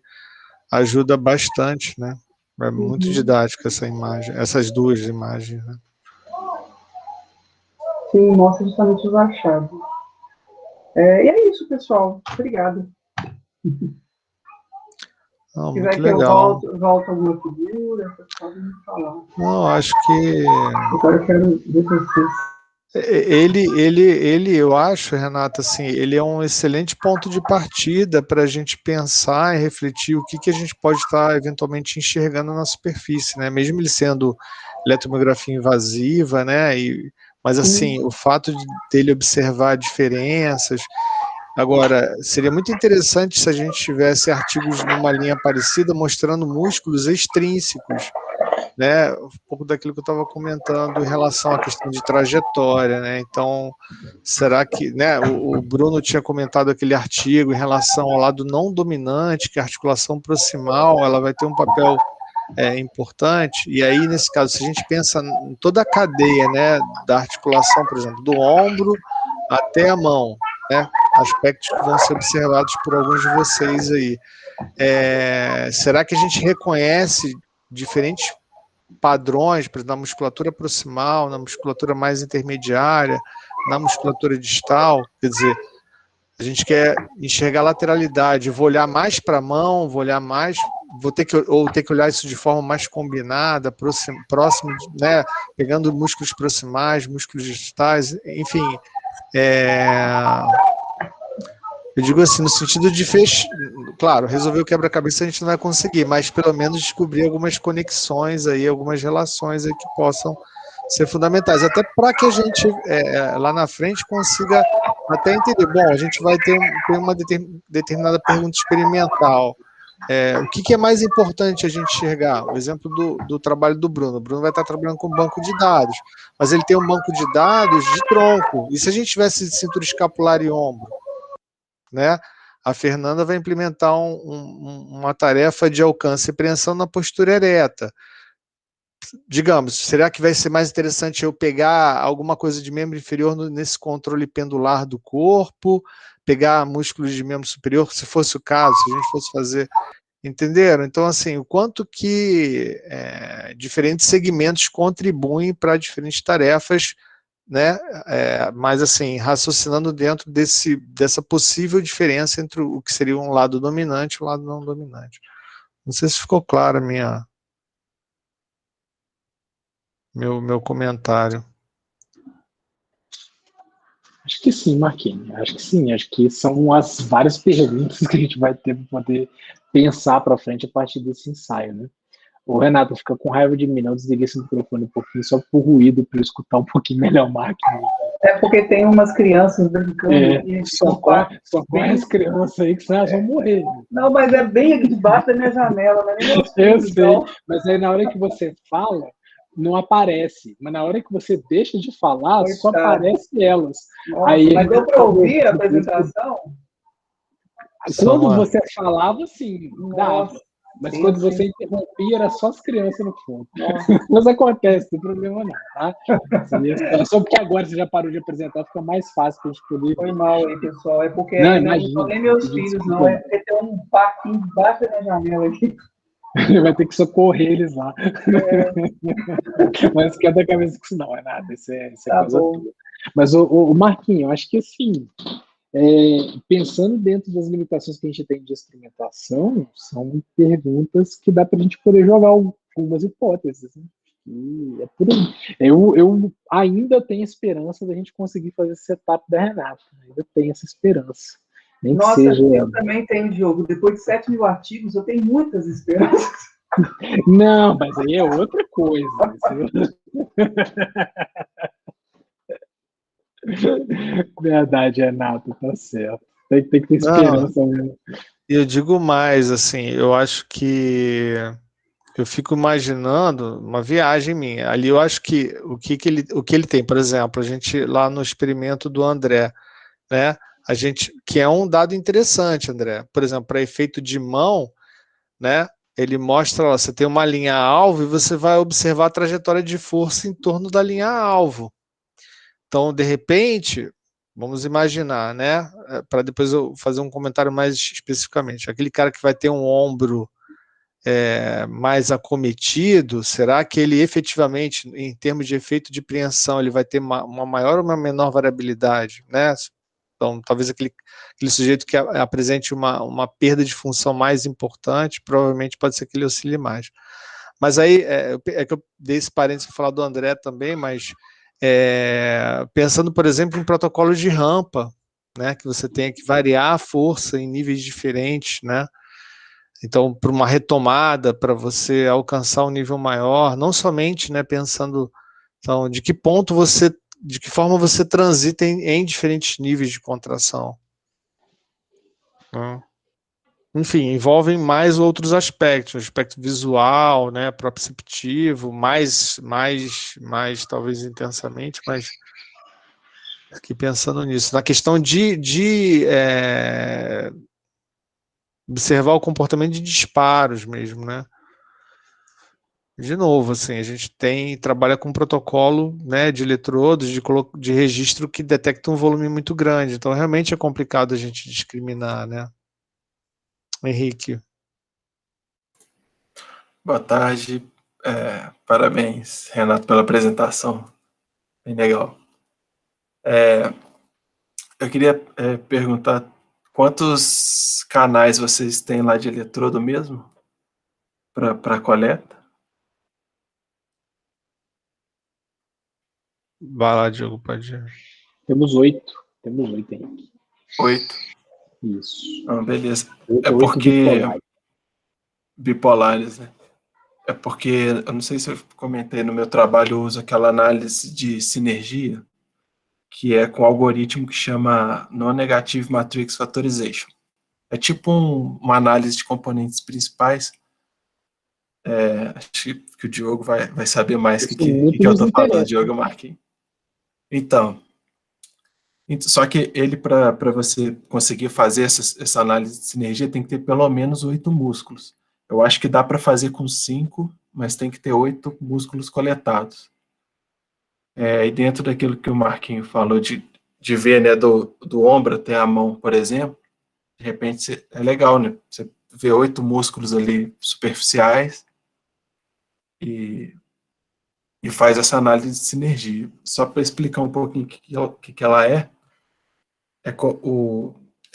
ajuda bastante, né? É muito didática essa imagem, essas duas imagens, né? Sim, mostra justamente os achados. E é isso, pessoal. Obrigada. Não, Se muito quiser que legal. eu volte alguma figura, vocês podem me falar. Não, acho que Agora eu quero ver vocês. ele, eu acho, Renata, assim, ele é um excelente ponto de partida para a gente pensar e refletir o que a gente pode estar eventualmente enxergando na superfície, né? Mesmo ele sendo eletromiografia invasiva, né? Mas assim, o fato dele observar diferenças. Agora, seria muito interessante se a gente tivesse artigos numa linha parecida mostrando músculos extrínsecos, né, um pouco daquilo que eu estava comentando em relação à questão de trajetória, né? Então, será que, né, o Bruno tinha comentado aquele artigo em relação ao lado não dominante, que a articulação proximal, ela vai ter um papel importante, e aí, nesse caso, se a gente pensa em toda a cadeia, né, da articulação, por exemplo, do ombro até a mão, né, aspectos que vão ser observados por alguns de vocês aí, será que a gente reconhece diferentes padrões, por exemplo, na musculatura proximal, na musculatura mais intermediária, na musculatura distal? Quer dizer, a gente quer enxergar lateralidade, vou olhar mais para a mão, vou olhar mais, vou ter que olhar isso de forma mais combinada, próximo, né, pegando músculos proximais, músculos distais, enfim, eu digo assim, no sentido de claro, resolver o quebra-cabeça a gente não vai conseguir, mas pelo menos descobrir algumas conexões aí, algumas relações aí que possam ser fundamentais, até para que a gente, lá na frente, consiga até entender. Bom, a gente vai ter uma determinada pergunta experimental. O que é mais importante a gente enxergar? O exemplo do trabalho do Bruno. O Bruno vai estar trabalhando com banco de dados, mas ele tem um banco de dados de tronco. E se a gente tivesse cintura escapular e ombro, né? A Fernanda vai implementar uma tarefa de alcance e preensão na postura ereta. Digamos, será que vai ser mais interessante eu pegar alguma coisa de membro inferior nesse controle pendular do corpo, pegar músculos de membro superior, se fosse o caso, se a gente fosse fazer... Entenderam? Então, assim, o quanto que diferentes segmentos contribuem para diferentes tarefas, né? Mas, assim, raciocinando dentro dessa possível diferença entre o que seria um lado dominante e um lado não dominante. Não sei se ficou claro meu comentário. Acho que sim, Marquinhos. Acho que sim. Acho que são as várias perguntas que a gente vai ter para poder pensar para frente a partir desse ensaio, né? O Renato fica com raiva de mim, não desliguei esse microfone um pouquinho só por ruído, para eu escutar um pouquinho melhor o Marquinhos. É porque tem umas crianças brincando. Só corre as crianças aí que senão elas vão morrer. Não, mas é bem aqui debaixo da minha janela, não é nem meus filhos, eu sei, então. Mas aí na hora que você fala, não aparece. Mas na hora que você deixa de falar, só aparece elas. Nossa, aí, mas deu para ouvir a apresentação? Quando você falava, sim, dava. Nossa. Mas quando você interrompia, era só as crianças no fundo. Mas acontece, não tem problema não, tá? Só porque agora você já parou de apresentar, fica mais fácil para a gente poder... Foi mal aí, pessoal. É porque não são nem meus filhos, não. É porque tem um parquinho debaixo da minha janela aqui. Vai ter que socorrer eles lá. Mas esquenta a cabeça com isso não, é nada. Isso é tá coisa bom. toda. Mas, o Marquinhos, eu acho que assim... pensando dentro das limitações que a gente tem de instrumentação, são perguntas que dá para a gente poder jogar algumas hipóteses. Né? E é por aí. Eu ainda tenho esperança da gente conseguir fazer esse setup da Renata. Ainda tenho essa esperança. Nem Nossa, que seja... eu também tenho, Diogo. Depois de 7 mil artigos, eu tenho muitas esperanças. Não, mas aí é outra coisa. Verdade, Renato, tá certo. Tem que ter esperança mesmo. Eu digo mais, assim, eu acho que eu fico imaginando uma viagem minha. Ali eu acho que o que ele tem, por exemplo, a gente lá no experimento do André, né? A gente, que é um dado interessante, André. Por exemplo, para efeito de mão, né? Ele mostra, ó, você tem uma linha alvo e você vai observar a trajetória de força em torno da linha alvo. Então, de repente, vamos imaginar, né? Para depois eu fazer um comentário mais especificamente. Aquele cara que vai ter um ombro mais acometido, será que ele efetivamente, em termos de efeito de preensão, ele vai ter uma maior ou uma menor variabilidade, né? Então, talvez aquele sujeito que apresente uma perda de função mais importante, provavelmente pode ser que ele oscile mais. Mas aí, que eu dei esse parênteses para falar do André também, mas pensando, por exemplo, em protocolos de rampa, né, que você tem que variar a força em níveis diferentes, né? Então, para uma retomada, para você alcançar um nível maior, não somente, né, pensando, então, de que forma você transita em diferentes níveis de contração. Enfim, envolvem mais outros aspectos, o aspecto visual, né, proprioceptivo, mais talvez intensamente, mas aqui pensando nisso, na questão de observar o comportamento de disparos mesmo, né? De novo, assim, a gente trabalha com um protocolo, né, de eletrodos, de registro que detecta um volume muito grande, então realmente é complicado a gente discriminar, né? Henrique. Boa tarde, parabéns, Renato, pela apresentação, bem legal. Eu queria perguntar quantos canais vocês têm lá de eletrodo mesmo para coleta? Vai lá, Diogo, pode ir. Temos 8. Temos 8, Henrique. 8? Isso. Ah, beleza. 8 porque... bipolares. Bipolares, né? É porque, eu não sei se eu comentei, no meu trabalho eu uso aquela análise de sinergia, que é com um algoritmo que chama Non-Negative Matrix Factorization. É tipo uma análise de componentes principais. Acho que o Diogo vai saber mais o Isso que muito eu nos estou falando, interessa. Diogo Marquinhos. Então, só que ele, para você conseguir fazer essa análise de sinergia, tem que ter pelo menos 8 músculos. Eu acho que dá para fazer com 5, mas tem que ter 8 músculos coletados. E dentro daquilo que o Marquinho falou de ver, né, do ombro até a mão, por exemplo, de repente é legal, né? Você vê 8 músculos ali superficiais e faz essa análise de sinergia. Só para explicar um pouquinho o que ela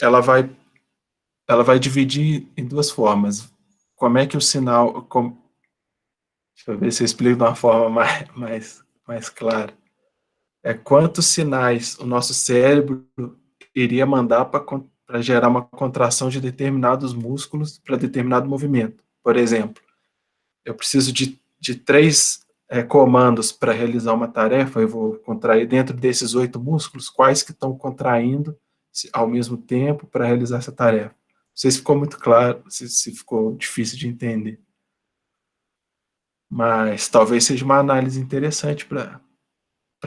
ela vai dividir em duas formas. Como é que o sinal... deixa eu ver se eu explico de uma forma mais clara. Quantos sinais o nosso cérebro iria mandar para gerar uma contração de determinados músculos para determinado movimento. Por exemplo, eu preciso de 3 comandos para realizar uma tarefa, eu vou contrair dentro desses 8 músculos, quais que estão contraindo ao mesmo tempo para realizar essa tarefa. Não sei se ficou muito claro, se ficou difícil de entender. Mas talvez seja uma análise interessante para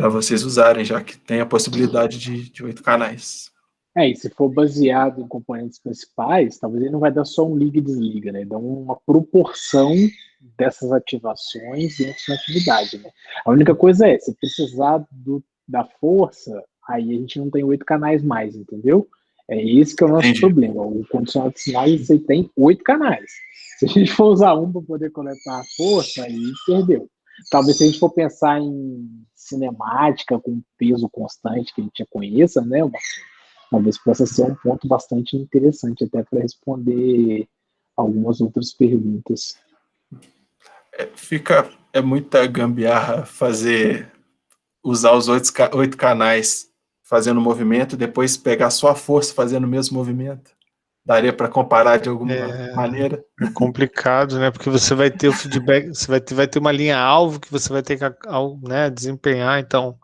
vocês usarem, já que tem a possibilidade de 8 canais. E se for baseado em componentes principais, talvez ele não vai dar só um liga e desliga, né? Dá uma proporção dessas ativações dentro da atividade, né? A única coisa se precisar da força, aí a gente não tem 8 canais mais, entendeu? É esse que é o nosso problema. O condicionado de sinais, você tem 8 canais. Se a gente for usar um para poder coletar a força, aí perdeu. Talvez se a gente for pensar em cinemática com peso constante que a gente já conheça, né? Talvez possa ser um ponto bastante interessante até para responder algumas outras perguntas. É muita gambiarra usar os 8 canais fazendo movimento e depois pegar só a força fazendo o mesmo movimento. Daria para comparar de alguma maneira? É complicado, né? Porque você vai ter o feedback, você vai ter uma linha-alvo que você vai ter que, né, desempenhar, então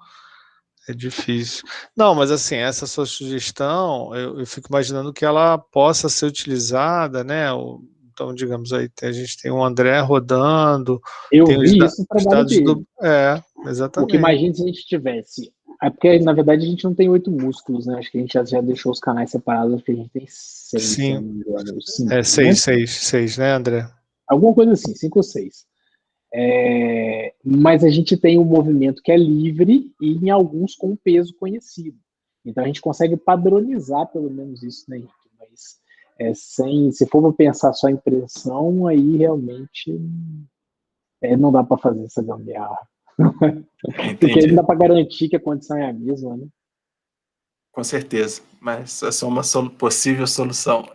é difícil. Não, mas assim, essa sua sugestão, eu fico imaginando que ela possa ser utilizada, né? Então, digamos aí, a gente tem o André rodando, eu tem vi isso no trabalho dele. Exatamente. Porque imagina se a gente tivesse... porque, na verdade, a gente não tem 8 músculos, né? Acho que a gente já deixou os canais separados, acho que a gente tem 6, se não me engano. 5, 6, né, André? Alguma coisa assim, 5 ou 6. Mas a gente tem um movimento que é livre e em alguns com peso conhecido. Então a gente consegue padronizar pelo menos isso, né, Henrique? Mas se for para pensar só em pressão, aí realmente não dá para fazer essa gambiarra. Porque aí não dá para garantir que a condição é a mesma, né? Com certeza, mas é só uma possível solução.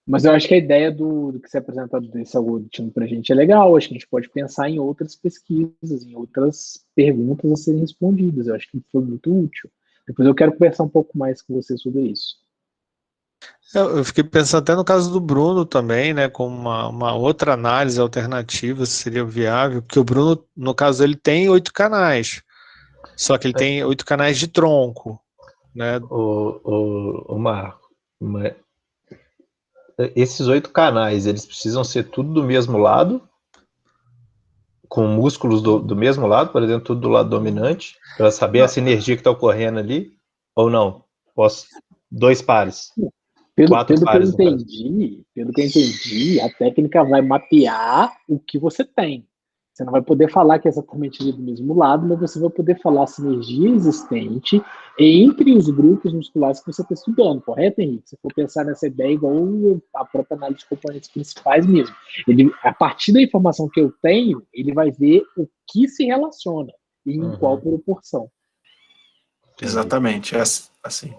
Mas eu acho que a ideia do que você apresentado desse algoritmo para a gente é legal. Acho que a gente pode pensar em outras pesquisas, em outras perguntas a serem respondidas. Eu acho que foi muito útil. Depois eu quero conversar um pouco mais com você sobre isso. Eu fiquei pensando até no caso do Bruno também, né, com uma outra análise alternativa, se seria viável, porque o Bruno, no caso dele, tem 8 canais, só que ele tem 8 canais de tronco, né? O Marco, esses 8 canais, eles precisam ser tudo do mesmo lado, com músculos do mesmo lado, por exemplo, tudo do lado dominante, para saber a sinergia que está ocorrendo ali, ou não? 2 pares. Pelo que eu entendi, a técnica vai mapear o que você tem. Você não vai poder falar que é exatamente do mesmo lado, mas você vai poder falar a sinergia existente entre os grupos musculares que você está estudando, correto, Henrique? Se for pensar nessa ideia igual a própria análise de componentes principais mesmo. A partir da informação que eu tenho, ele vai ver o que se relaciona e em qual proporção. Exatamente, é assim.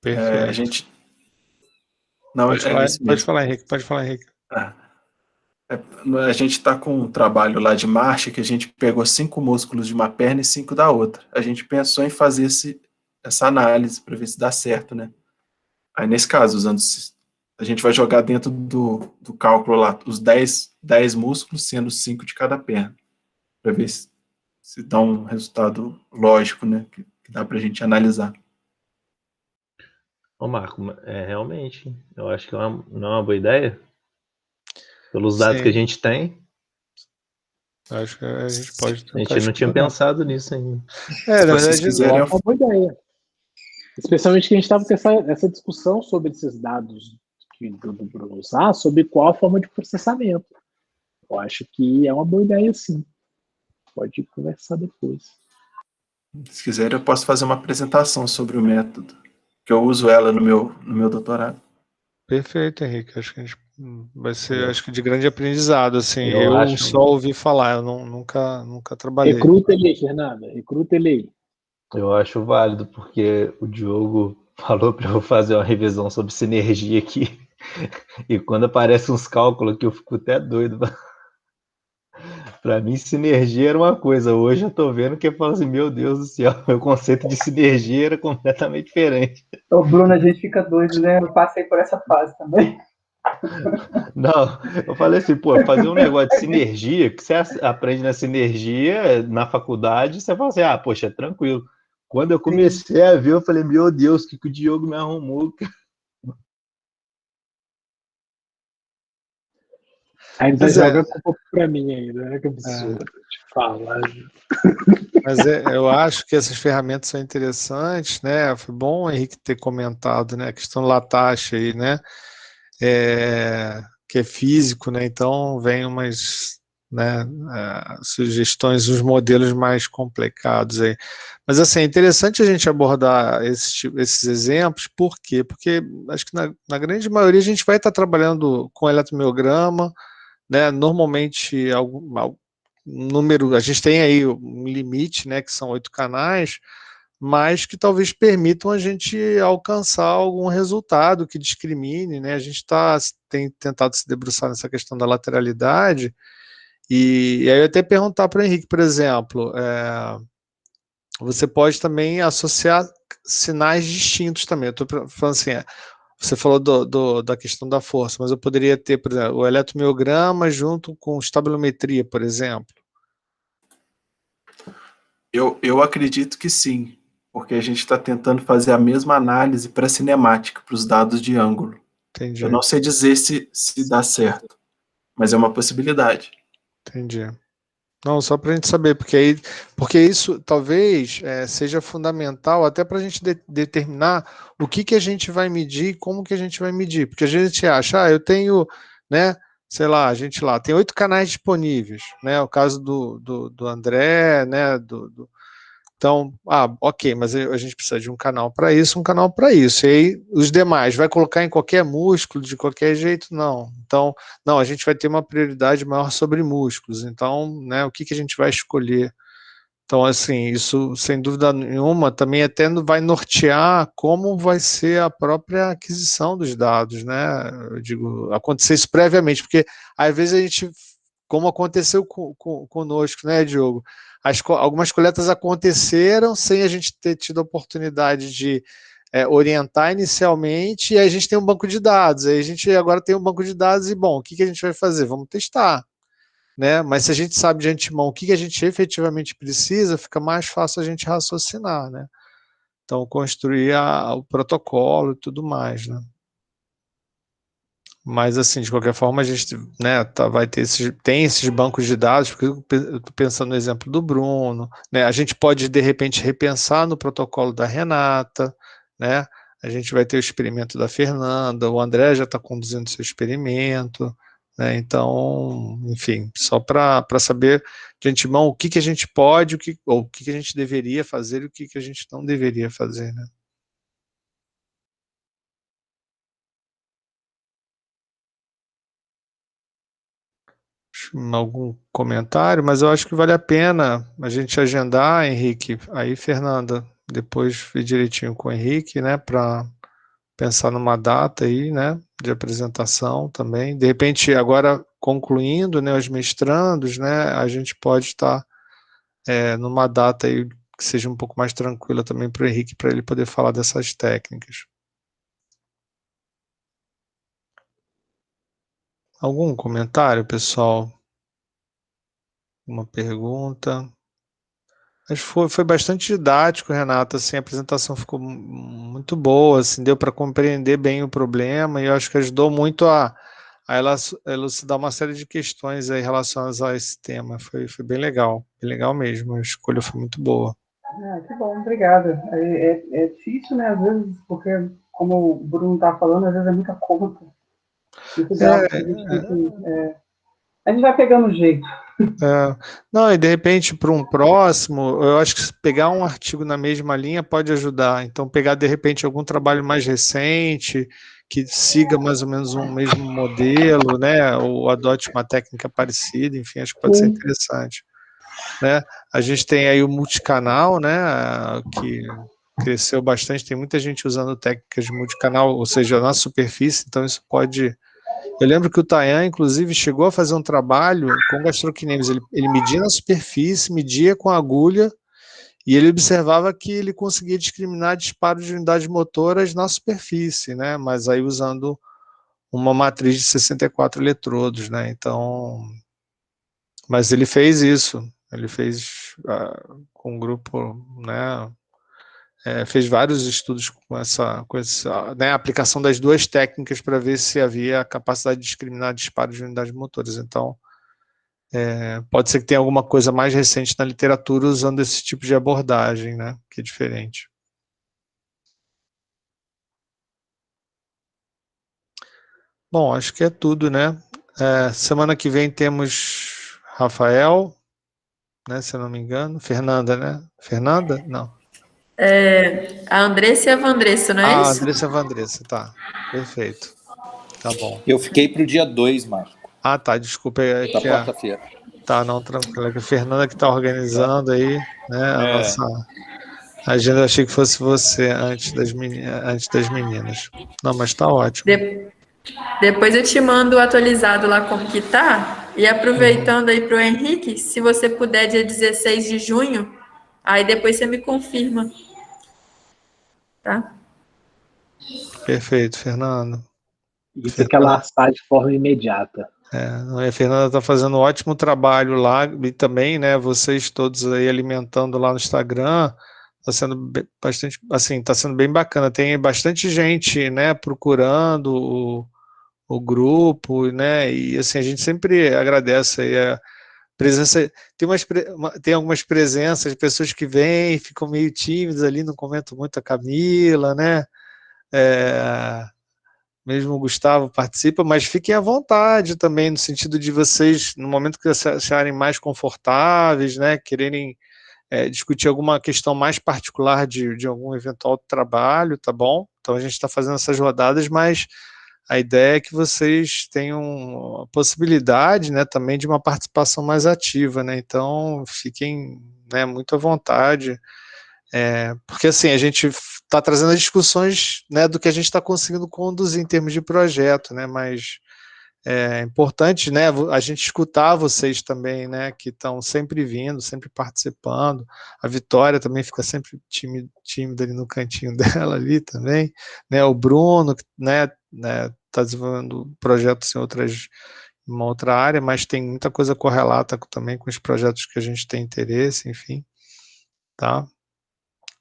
Perfeito. A gente... Pode falar, Henrique. A gente está com um trabalho lá de marcha que a gente pegou 5 músculos de uma perna e 5 da outra. A gente pensou em fazer essa análise para ver se dá certo, né? Aí, nesse caso, usando a gente vai jogar dentro do cálculo lá, os 10 músculos, sendo 5 de cada perna, para ver se dá um resultado lógico, né, que dá para a gente analisar. Ô, Marco, realmente, eu acho que não é uma boa ideia. Pelos dados que a gente tem, acho que a gente pode a gente não tinha pensado nisso ainda. Na vocês verdade, quiserem, É uma boa ideia. Especialmente que a gente estava com essa discussão sobre esses dados do Bruno usar, sobre qual a forma de processamento. Eu acho que é uma boa ideia, sim. Pode conversar depois. se quiserem, eu posso fazer uma apresentação sobre o método, que eu uso ela no meu doutorado. Perfeito, Henrique. Acho que a gente vai ser, acho que de grande aprendizado, assim. Eu acho. Só ouvi falar, eu nunca trabalhei. Recruta ele aí, Fernanda. Recruta ele aí. Eu acho válido, porque o Diogo falou para eu fazer uma revisão sobre sinergia aqui. E quando aparecem uns cálculos aqui, eu fico até doido. Para mim, sinergia era uma coisa. Hoje eu tô vendo que eu falo assim, meu Deus do céu, meu conceito de sinergia era completamente diferente. Ô, Bruno, a gente fica doido, né? Eu passei por essa fase também. Não, eu falei assim, pô, fazer um negócio de sinergia, que você aprende na sinergia, na faculdade, você fala assim, ah, poxa, é tranquilo. Quando eu comecei a ver, eu falei, meu Deus, o que o Diogo me arrumou? Ainda joga a culpa pra mim ainda, né? Que absurdo de falar. Mas eu acho que essas ferramentas são interessantes, né? Foi bom o Henrique ter comentado, né? A questão do Latache aí, né? Que é físico, né? Então vem umas, né, sugestões, uns modelos mais complicados aí. Mas assim, é interessante a gente abordar esses exemplos, por quê? Porque acho que na grande maioria a gente vai estar trabalhando com eletromiograma, né? Normalmente algum número, a gente tem aí um limite, né, que são 8 canais, mas que talvez permitam a gente alcançar algum resultado que discrimine, né? A gente tem tentado se debruçar nessa questão da lateralidade, e aí eu até perguntar para o Henrique, por exemplo, você pode também associar sinais distintos também. Eu estou falando assim, você falou da questão da força, mas eu poderia ter, por exemplo, o eletromiograma junto com estabilometria, por exemplo. Eu acredito que sim, porque a gente está tentando fazer a mesma análise para cinemática, para os dados de ângulo. Entendi. Eu não sei dizer se dá certo, mas é uma possibilidade. Entendi. Não, só para a gente saber, porque isso talvez seja fundamental até para a gente determinar o que a gente vai medir e como que a gente vai medir. Porque a gente acha, eu tenho, né, sei lá, a gente lá, tem 8 canais disponíveis, né, o caso do André, né, então, ok, mas a gente precisa de um canal para isso, um canal para isso. E aí, os demais, vai colocar em qualquer músculo, de qualquer jeito? Não. Então, não, a gente vai ter uma prioridade maior sobre músculos. Então, né, o que a gente vai escolher? Então, assim, isso, sem dúvida nenhuma, também até vai nortear como vai ser a própria aquisição dos dados, né? Eu digo, acontecer isso previamente, porque às vezes a gente, como aconteceu conosco, né, Diogo? Algumas coletas aconteceram sem a gente ter tido a oportunidade de orientar inicialmente, e aí a gente tem um banco de dados, aí a gente agora tem um banco de dados e, bom, o que a gente vai fazer? Vamos testar, né? Mas se a gente sabe de antemão o que a gente efetivamente precisa, fica mais fácil a gente raciocinar, né? Então, construir o protocolo e tudo mais, né? Mas, assim, de qualquer forma, a gente, né, vai ter tem esses bancos de dados, porque eu estou pensando no exemplo do Bruno, né? A gente pode, de repente, repensar no protocolo da Renata, né? A gente vai ter o experimento da Fernanda, o André já está conduzindo seu experimento, né? Então, enfim, só para saber de antemão o que a gente pode, ou o que a gente deveria fazer e o que a gente não deveria fazer, né? Algum comentário, mas eu acho que vale a pena a gente agendar, Henrique. Aí, Fernanda, depois ver direitinho com o Henrique, né, para pensar numa data aí, né, de apresentação também. De repente, agora concluindo, né, os mestrandos, né, a gente pode estar numa data aí que seja um pouco mais tranquila também para o Henrique, para ele poder falar dessas técnicas. Algum comentário, pessoal? Uma pergunta? Acho que foi bastante didático, Renata, assim, a apresentação ficou muito boa, assim, deu para compreender bem o problema e eu acho que ajudou muito a elucidar uma série de questões aí relacionadas a esse tema. Foi bem legal mesmo, a escolha foi muito boa. Que bom, obrigada. É difícil, né, às vezes, porque, como o Bruno está falando, às vezes é muita conta. A gente vai pegando o jeito. Não, e de repente para um próximo, eu acho que pegar um artigo na mesma linha pode ajudar. Então, pegar de repente algum trabalho mais recente, que siga mais ou menos um mesmo modelo, né? Ou adote uma técnica parecida, enfim, acho que pode ser interessante. Né? A gente tem aí o multicanal, né? Que cresceu bastante, tem muita gente usando técnicas de multicanal, ou seja, na superfície, então isso pode. Eu lembro que o Tayan, inclusive, chegou a fazer um trabalho com gastrocnêmios. Ele media na superfície, media com a agulha, e ele observava que ele conseguia discriminar disparos de unidades motoras na superfície, né? Mas aí usando uma matriz de 64 eletrodos, né? Então, mas ele fez isso. Ele fez com um grupo, né? Fez vários estudos com essa né, aplicação das duas técnicas para ver se havia a capacidade de discriminar disparos de unidades motoras. Então, pode ser que tenha alguma coisa mais recente na literatura usando esse tipo de abordagem, né, que é diferente. Bom, acho que é tudo, né? Semana que vem temos Rafael, né, se eu não me engano, Fernanda, né? Fernanda? Não. A Andressa e a Vandressa, não é isso? Andressa e a Vandressa, tá. Perfeito. Tá bom. Eu fiquei para o dia 2, Marco. Tá, desculpa. Da quarta-feira. Tá, não, tranquilo. É que a Fernanda que tá organizando aí, né, a nossa agenda. Eu achei que fosse você antes das meninas. Não, mas tá ótimo. Depois eu te mando o atualizado lá como que tá. E aproveitando aí pro Henrique, se você puder, dia 16 de junho, aí depois você me confirma. Tá? Perfeito, Fernando. Isso é que ela sai de forma imediata. A Fernanda está fazendo um ótimo trabalho lá, e também, né, vocês todos aí alimentando lá no Instagram, está sendo bastante, assim, está sendo bem bacana, tem bastante gente, né, procurando o grupo, né, e assim, a gente sempre agradece aí a presença, tem algumas presenças de pessoas que vêm, ficam meio tímidas ali, não comentam muito a Camila, né, mesmo o Gustavo participa, mas fiquem à vontade também, no sentido de vocês, no momento que se acharem mais confortáveis, né, quererem discutir alguma questão mais particular de algum eventual trabalho, tá bom? Então a gente está fazendo essas rodadas, mas a ideia é que vocês tenham a possibilidade, né, também de uma participação mais ativa, né, então fiquem, né, muito à vontade, porque assim, a gente está trazendo as discussões, né, do que a gente está conseguindo conduzir em termos de projeto, né, mas é importante, né, a gente escutar vocês também, né, que estão sempre vindo, sempre participando. A Vitória também fica sempre tímida ali no cantinho dela ali também, né, o Bruno, né, tá desenvolvendo projetos em uma outra área, mas tem muita coisa correlata também com os projetos que a gente tem interesse, enfim, tá?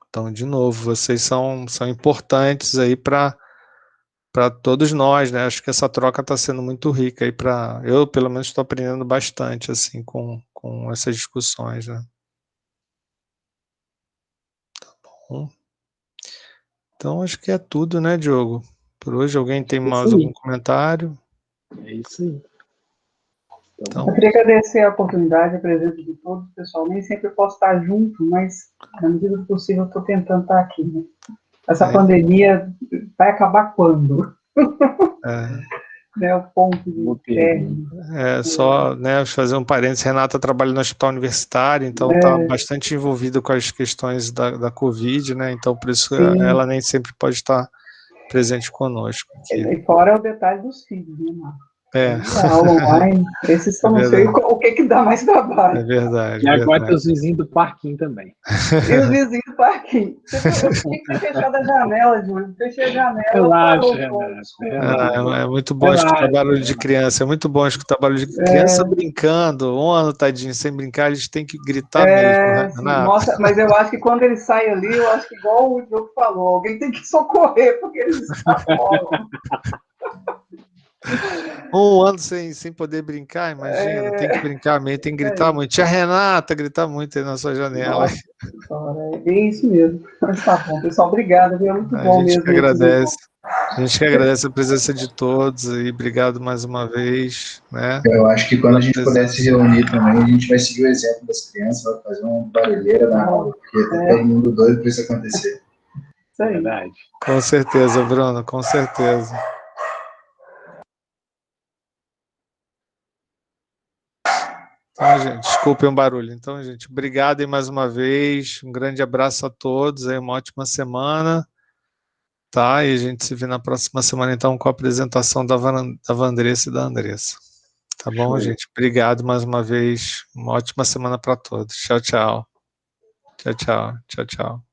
Então, de novo, vocês são importantes aí para todos nós, né? Acho que essa troca está sendo muito rica aí eu, pelo menos, estou aprendendo bastante, assim, com essas discussões, né? Tá bom. Então, acho que é tudo, né, Diogo? Por hoje, alguém tem mais algum comentário? É isso aí. Então, eu queria agradecer a oportunidade, a presença de todos, pessoal. Nem sempre eu posso estar junto, mas, na medida do possível, eu estou tentando estar aqui, né? Essa pandemia vai acabar quando? Né, o ponto de só, né, fazer um parênteses, Renata trabalha no hospital universitário, então está bastante envolvida com as questões da Covid, né, então por isso ela nem sempre pode estar presente conosco. E fora o detalhe dos filhos, né, Marco? É. Aula online. Esses só não sei o que dá mais trabalho. É verdade. E agora tem os vizinhos do parquinho também. E os vizinhos do parquinho. Eu tinha que ter fechado a janela, Júlio. Fechei a janela. Relaxa, Renato. É muito bom escutar barulho de criança. É muito bom escutar barulho de criança brincando. Um ano, tadinho, sem brincar, eles têm que gritar mesmo, né, Renato? Nossa, mas eu acho que quando eles saem ali, eu acho que igual o Diogo falou, alguém tem que socorrer, porque eles escapolam. Um ano sem poder brincar, imagina, tem que brincar mesmo, tem que gritar muito. Tia Renata gritar muito aí na sua janela. Nossa, é isso mesmo. Mas tá bom, pessoal, obrigado, é muito bom mesmo. A gente que agradece a presença de todos e obrigado mais uma vez, né? Eu acho que quando a gente puder se reunir também, a gente vai seguir o exemplo das crianças, vai fazer uma barulheira na aula, porque tá todo mundo doido para isso acontecer. Isso aí. Verdade. Com certeza, Bruno, com certeza. Então, gente, desculpem o barulho. Então, gente, obrigado aí mais uma vez. Um grande abraço a todos. Aí, uma ótima semana. Tá? E a gente se vê na próxima semana, então, com a apresentação da Vandressa e da Andressa. Tá bom, gente? Obrigado mais uma vez. Uma ótima semana para todos. Tchau, tchau. Tchau, tchau. Tchau, tchau.